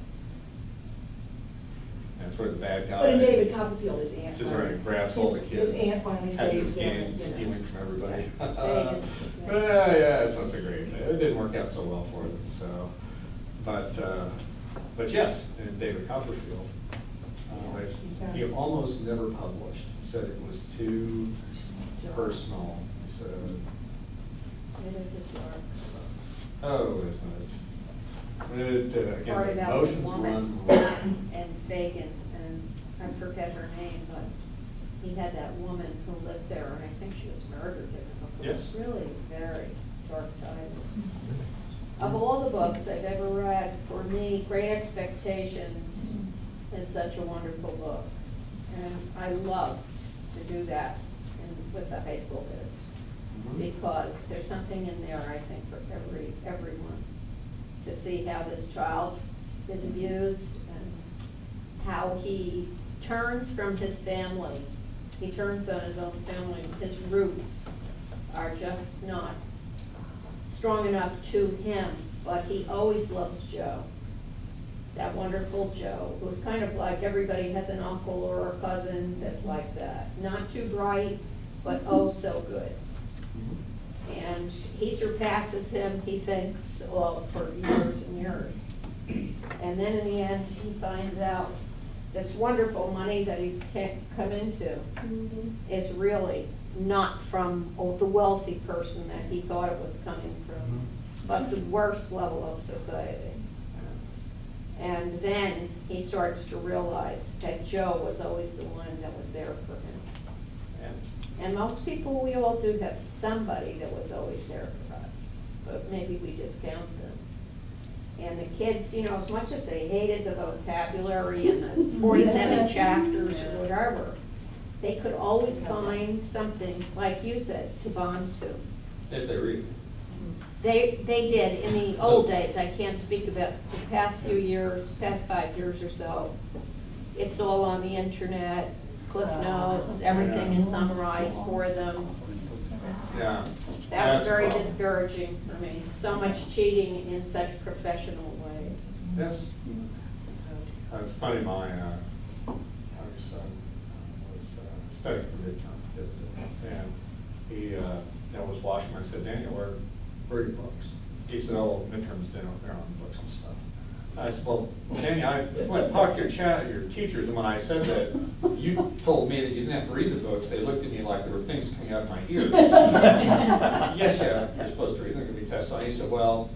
And it's where the bad guy. But in David Copperfield, his aunt. Sits around and grabs all the kids. His aunt finally has saves his them. gang stealing from everybody. Yeah. Yeah, it's not so great. It didn't work out so well for them. So, but yes, in David Copperfield, he almost never published. He said it was too personal. He said, It is a dark. oh, isn't it? part Again, about the emotions woman run. and Fagin, and I forget her name, but he had that woman who lived there, and I think she was murdered in the book. It was Yes. really very dark title. Of all the books I've ever read, for me, Great Expectations is such a wonderful book. And I love to do that with the high school kids, because there's something in there, I think, for everyone, to see how this child is abused and how he turns from his family. He turns on his own family. His roots are just not strong enough to him, but he always loves Joe. That wonderful Joe, who's kind of like everybody has an uncle or a cousin that's like that. Not too bright, but oh so good. And he surpasses him, he thinks, well, for years and years. And then in the end, he finds out this wonderful money that he's come into is really not from the wealthy person that he thought it was coming from, but the worst level of society. And then he starts to realize that Joe was always the one that was there for him. And most people, we all do have somebody that was always there for us, but maybe we discount them. And the kids, you know, as much as they hated the vocabulary and the 47 chapters or whatever, they could always find something, like you said, to bond to. If they read. They did in the old days. I can't speak about the past few years, past 5 years or so. It's all on the internet, Cliff Notes, everything is summarized for them. Yeah. That was That's very a problem. discouraging for me. So much cheating in such professional ways. Yes. It's funny, my son was studying for midterms, and he was watching. I said, Daniel, where are your books? He said, oh, midterms, they're on books and stuff. I said, well, Daniel, I went and talked to your teachers, and when I said that, you told me that you didn't have to read the books. They looked at me like there were things coming out of my ears. Yes, yeah, you're supposed to read them. There could be tests on it. He said, well,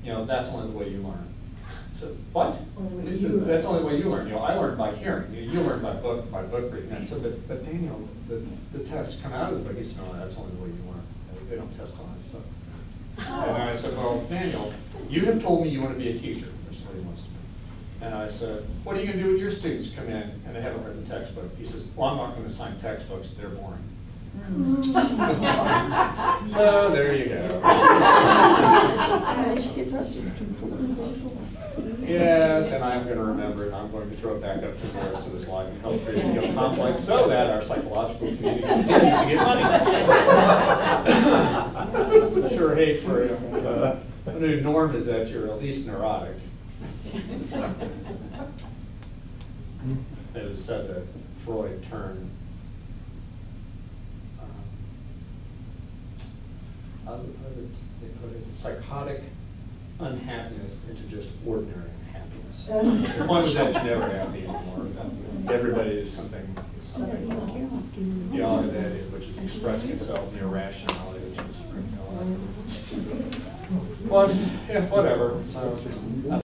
you know, that's only the way you learn. I said, what? He said, that's the only way you learn. You know, I learned by hearing. You learn by book reading. I said, but Daniel, the tests come out of the book. He said, no, that's only the way you learn. They don't test on that stuff. And I said, well, Daniel, you have told me you want to be a teacher. That's what he wants to be. And I said, what are you going to do when your students come in and they haven't read the textbook? He says, well, I'm not going to assign textbooks. They're boring. So there you go. Yes, and I'm going to remember it, and I'm going to throw it back up for the rest of his life and help create a conflict so that our psychological community continues to get money. I sure hate for a new norm is that you're at least neurotic. It is said that Freud turned psychotic unhappiness into just ordinary unhappiness. The point was that you're never happy anymore. Everybody is something beyond that, which is expressing itself in irrationality. Which is, well, yeah, whatever. So,